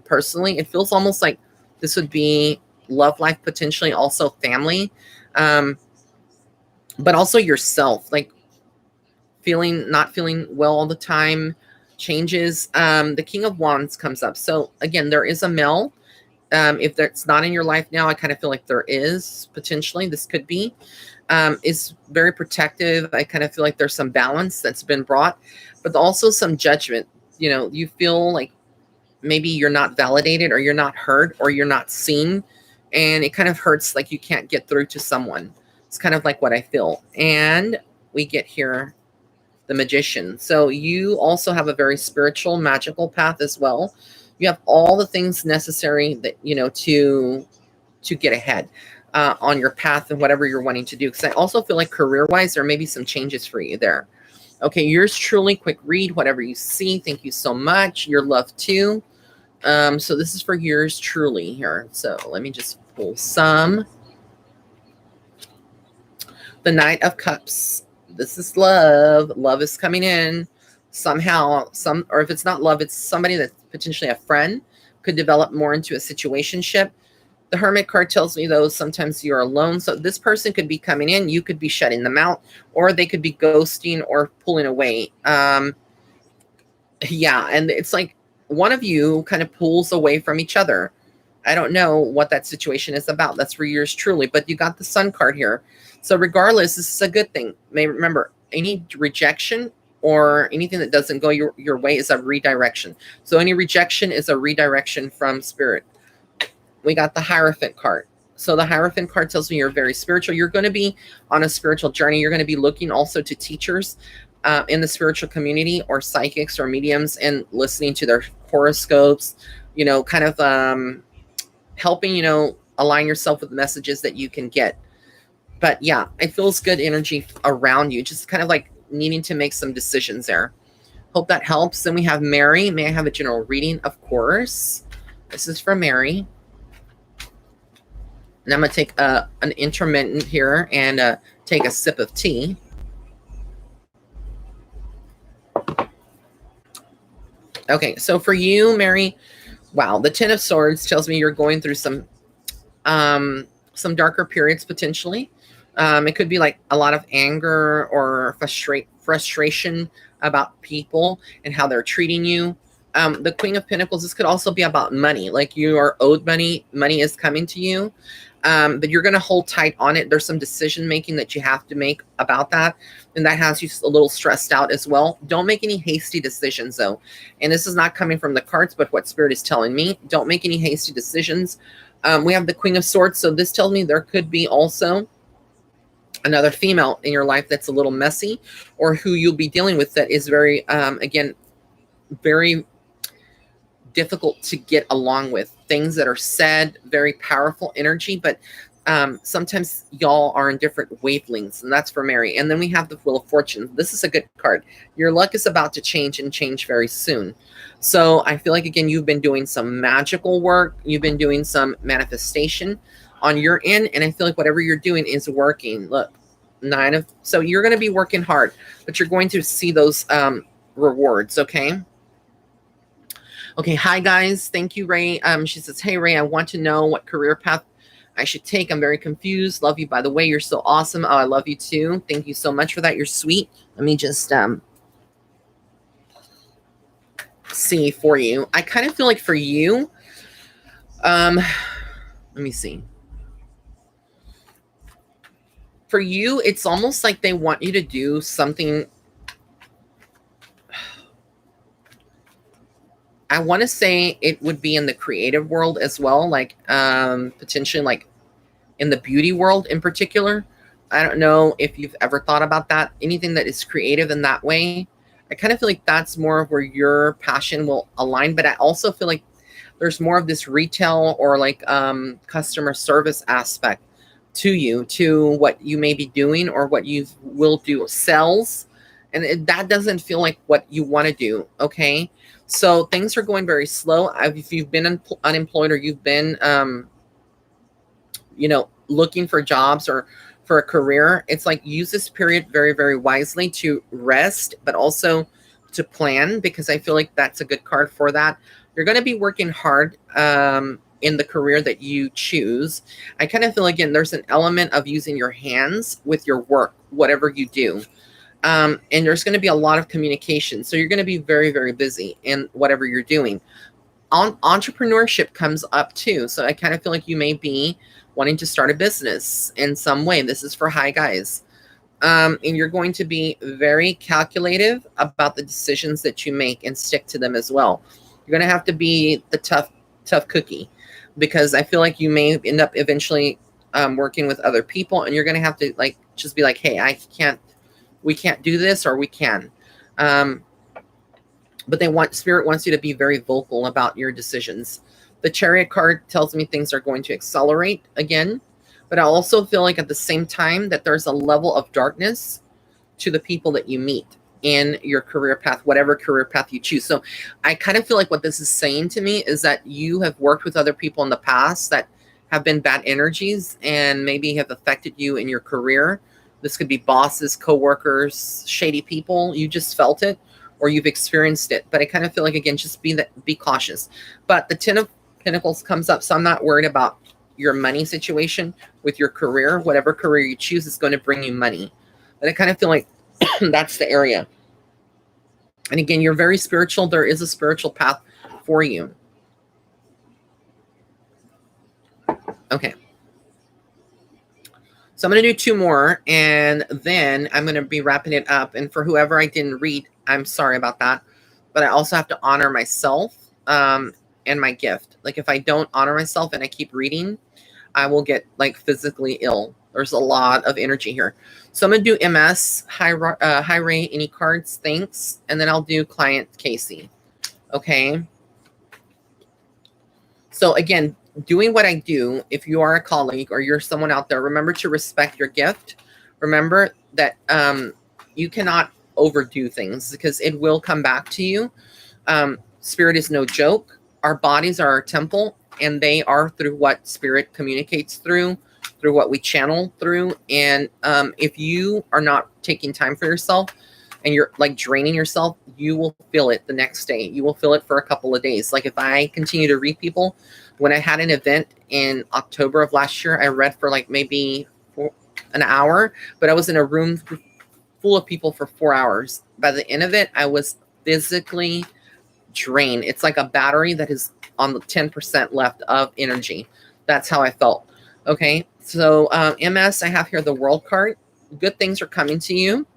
personally, it feels almost like this would be love life, potentially also family, but also yourself, like not feeling well all the time, changes. The King of Wands comes up. So again, there is a male. If that's not in your life now, I kind of feel like there is potentially. This could be. Is very protective. I kind of feel like there's some balance that's been brought, but also some judgment. You know, you feel like maybe you're not validated, or you're not heard, or you're not seen, and it kind of hurts, like you can't get through to someone. It's kind of like what I feel. And we get here the Magician. So you also have a very spiritual, magical path as well. You have all the things necessary that, you know, to get ahead on your path and whatever you're wanting to do. Because I also feel like career-wise, there may be some changes for you there. Okay, yours truly, quick read, whatever you see. Thank you so much. Your love too. So this is for yours truly here. So let me just pull some. The Knight of Cups. This is love. Love is coming in somehow. Or if it's not love, it's somebody that's potentially a friend, could develop more into a situationship. The Hermit card tells me, though, sometimes you're alone. So this person could be coming in. You could be shutting them out, or they could be ghosting or pulling away. Yeah, and it's like one of you kind of pulls away from each other. I don't know what that situation is about. That's for yours truly. But you got the Sun card here. So regardless, this is a good thing. Remember, any rejection or anything that doesn't go your way is a redirection. So any rejection is a redirection from Spirit. We got the Hierophant card. So the Hierophant card tells me you're very spiritual. You're going to be on a spiritual journey. You're going to be looking also to teachers in the spiritual community, or psychics or mediums, and listening to their horoscopes, you know, kind of helping, you know, align yourself with messages that you can get. But yeah, it feels good energy around you, just kind of like needing to make some decisions there. Hope that helps. Then we have Mary. May I have a general reading? Of course. This is for Mary. And I'm going to take an intermittent here and take a sip of tea. Okay, so for you, Mary, wow, the Ten of Swords tells me you're going through some darker periods potentially. It could be like a lot of anger or frustration about people and how they're treating you. The Queen of Pentacles, this could also be about money. Like you are owed money. Money is coming to you. but you're going to hold tight on it. There's some decision making that you have to make about that, and that has you a little stressed out as well. Don't make any hasty decisions, though. And this is not coming from the cards, but what Spirit is telling me. Don't make any hasty decisions. We have the Queen of Swords, so this tells me there could be also another female in your life that's a little messy, or who you'll be dealing with that is very, again, very difficult to get along with. Things that are said, very powerful energy, but sometimes y'all are in different wavelengths, and that's for Mary. And then we have the Wheel of Fortune. This is a good card. Your luck is about to change, and change very soon. So I feel like, again, you've been doing some magical work. You've been doing some manifestation on your end, and I feel like whatever you're doing is working. Look, so you're going to be working hard, but you're going to see those rewards. Okay, hi guys. Thank you, Ray. She says, hey Ray, I want to know what career path I should take. I'm very confused. Love you, by the way. You're so awesome. Oh, I love you too. Thank you so much for that. You're sweet. Let me just see for you. I kind of feel like for you, let me see. For you, it's almost like they want you to do something. I want to say it would be in the creative world as well, like potentially like in the beauty world in particular. I don't know if you've ever thought about that. Anything that is creative in that way. I kind of feel like that's more of where your passion will align, but I also feel like there's more of this retail or like customer service aspect to you, to what you may be doing or what you will do, sales. And that doesn't feel like what you want to do, okay? So things are going very slow. If you've been unemployed or you've been, looking for jobs or for a career, it's like use this period very, very wisely to rest, but also to plan, because I feel like that's a good card for that. You're going to be working hard in the career that you choose. I kind of feel, again, there's an element of using your hands with your work, whatever you do. And there's going to be a lot of communication. So you're going to be very, very busy in whatever you're doing. Entrepreneurship comes up too. So I kind of feel like you may be wanting to start a business in some way. This is for high guys. And you're going to be very calculative about the decisions that you make and stick to them as well. You're going to have to be the tough cookie, because I feel like you may end up eventually working with other people, and you're going to have to just be like, hey, we can't do this, or we can. But Spirit wants you to be very vocal about your decisions. The Chariot card tells me things are going to accelerate again, but I also feel like at the same time that there's a level of darkness to the people that you meet in your career path, whatever career path you choose. So I kind of feel like what this is saying to me is that you have worked with other people in the past that have been bad energies and maybe have affected you in your career. This could be bosses, coworkers, shady people. You just felt it, or you've experienced it. But I kind of feel like, again, just be cautious. But the Ten of Pentacles comes up, so I'm not worried about your money situation with your career. Whatever career you choose is going to bring you money. But I kind of feel like that's the area. And again, you're very spiritual. There is a spiritual path for you. Okay. So I'm going to do two more, and then I'm going to be wrapping it up. And for whoever I didn't read, I'm sorry about that. But I also have to honor myself and my gift. Like if I don't honor myself and I keep reading, I will get physically ill. There's a lot of energy here. So I'm going to do MS. Hi Ray, any cards? Thanks. And then I'll do client Casey. Okay. So again, doing what I do, if you are a colleague or you're someone out there, remember to respect your gift. Remember that you cannot overdo things, because it will come back to you. Spirit is no joke. Our bodies are our temple, and they are through what Spirit communicates through what we channel through. And if you are not taking time for yourself and you're draining yourself, you will feel it the next day. You will feel it for a couple of days. Like if I continue to read people, when I had an event in October of last year, I read for maybe an hour, but I was in a room full of people for 4 hours. By the end of it, I was physically drained. It's like a battery that is on the 10% left of energy. That's how I felt. Okay, so MS, I have here the World card. Good things are coming to you.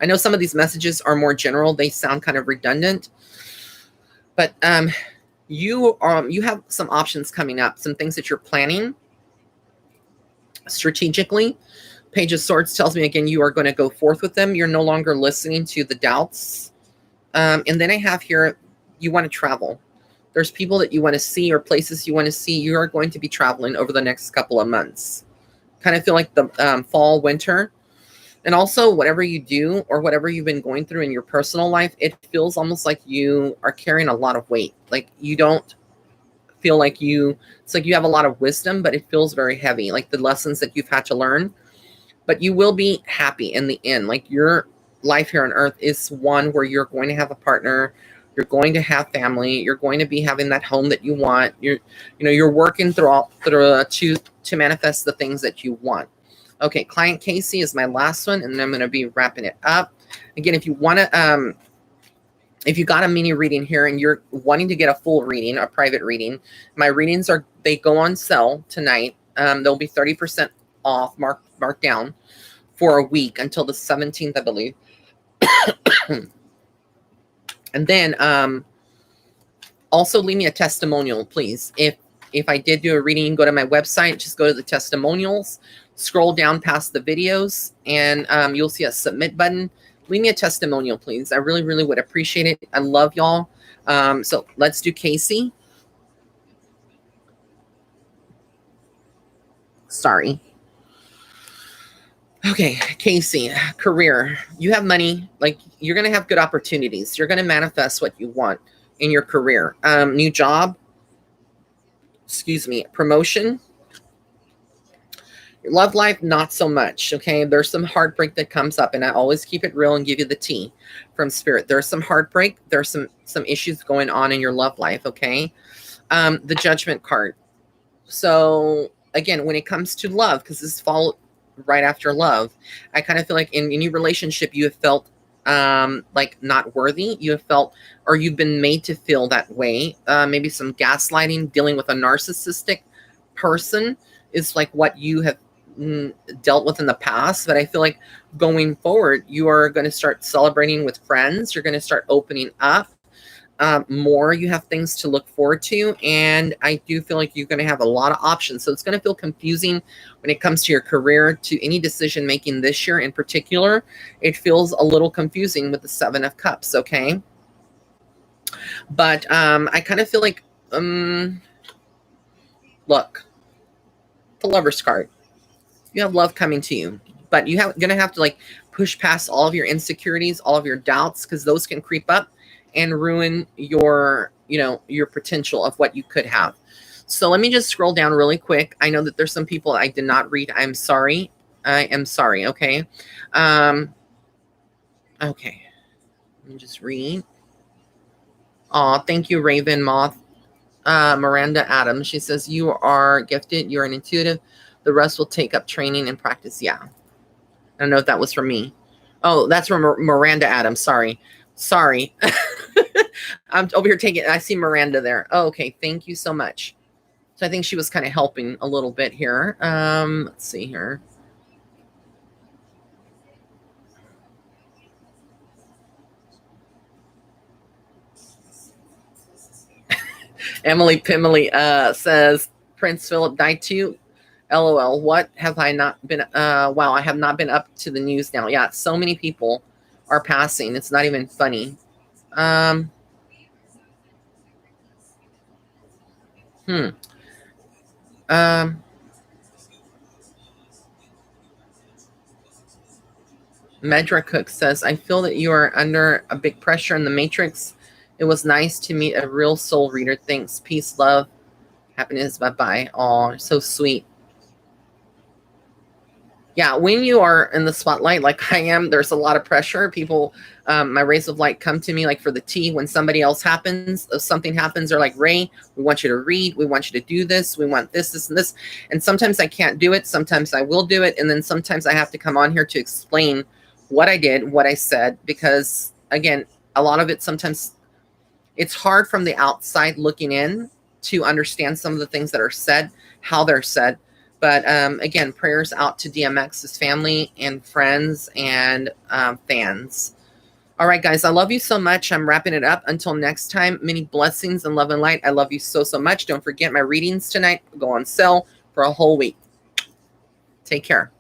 I know some of these messages are more general. They sound kind of redundant. But you have some options coming up, some things that you're planning strategically. Page of Swords tells me, again, you are going to go forth with them. You're no longer listening to the doubts. And then I have here, you want to travel. There's people that you want to see or places you want to see. You are going to be traveling over the next couple of months. Kind of feel like the fall, winter. And also, whatever you do or whatever you've been going through in your personal life, it feels almost like you are carrying a lot of weight. Like you don't feel like it's like you have a lot of wisdom, but it feels very heavy, like the lessons that you've had to learn. But you will be happy in the end. Like your life here on earth is one where you're going to have a partner, you're going to have family, you're going to be having that home that you want. You're working to manifest the things that you want. Okay, client Casey is my last one, and then I'm going to be wrapping it up. Again, if you want to, if you got a mini reading here and you're wanting to get a full reading, a private reading, my readings they go on sale tonight. They'll be 30% off, marked down for a week until the 17th, I believe. And then also leave me a testimonial, please. If I did do a reading, you can go to my website, just go to the testimonials, scroll down past the videos, and you'll see a submit button. Leave me a testimonial, please. I really, really would appreciate it. I love y'all. So let's do Casey. Sorry. Okay, Casey, career. You have money. Like, you're going to have good opportunities. You're going to manifest what you want in your career. New job. Excuse me. Promotion. Your love life, not so much. Okay, there's some heartbreak that comes up, and I always keep it real and give you the tea from spirit. There's some heartbreak. There's some issues going on in your love life. Okay, the Judgment card. So again, when it comes to love, because this fall right after love, I kind of feel like in any relationship you have felt like not worthy. You have felt, or you've been made to feel that way. Maybe some gaslighting, dealing with a narcissistic person is like what you have dealt with in the past. But I feel like going forward, you are going to start celebrating with friends. You're going to start opening up more. You have things to look forward to, and I do feel like you're going to have a lot of options. So it's going to feel confusing when it comes to your career, to any decision making this year in particular. It feels a little confusing with the 7 of Cups. Okay, but I kind of feel like look, the Lover's card. You have love coming to you, but you're going to have to like push past all of your insecurities, all of your doubts, because those can creep up and ruin your potential of what you could have. So let me just scroll down really quick. I know that there's some people I did not read. I'm sorry. I am sorry. Okay. Okay. Let me just read. Oh, thank you, Raven Moth. Miranda Adams. She says, you are gifted. You're an intuitive. The rest will take up training and practice. Yeah. I don't know if that was from me. Oh, that's from Miranda Adams. Sorry. I'm over here taking, I see Miranda there. Oh, okay. Thank you so much. So I think she was kind of helping a little bit here. Let's see here. Emily Pimley says, Prince Philip died too. LOL. What have I not been? Wow, I have not been up to the news now. Yeah, so many people are passing. It's not even funny. Medra Cook says, I feel that you are under a big pressure in the matrix. It was nice to meet a real soul reader. Thanks. Peace, love, happiness. Bye-bye. Oh, so sweet. Yeah, when you are in the spotlight like I am, there's a lot of pressure. People, my rays of light come to me like for the tea. When somebody else happens, if something happens, they're like, Ray, we want you to read. We want you to do this. We want this, this, and this. And sometimes I can't do it. Sometimes I will do it. And then sometimes I have to come on here to explain what I did, what I said, because again, a lot of it, sometimes it's hard from the outside looking in to understand some of the things that are said, how they're said. But again, prayers out to DMX's family and friends and fans. All right, guys, I love you so much. I'm wrapping it up. Until next time, many blessings and love and light. I love you so, so much. Don't forget my readings tonight go on sale for a whole week. Take care.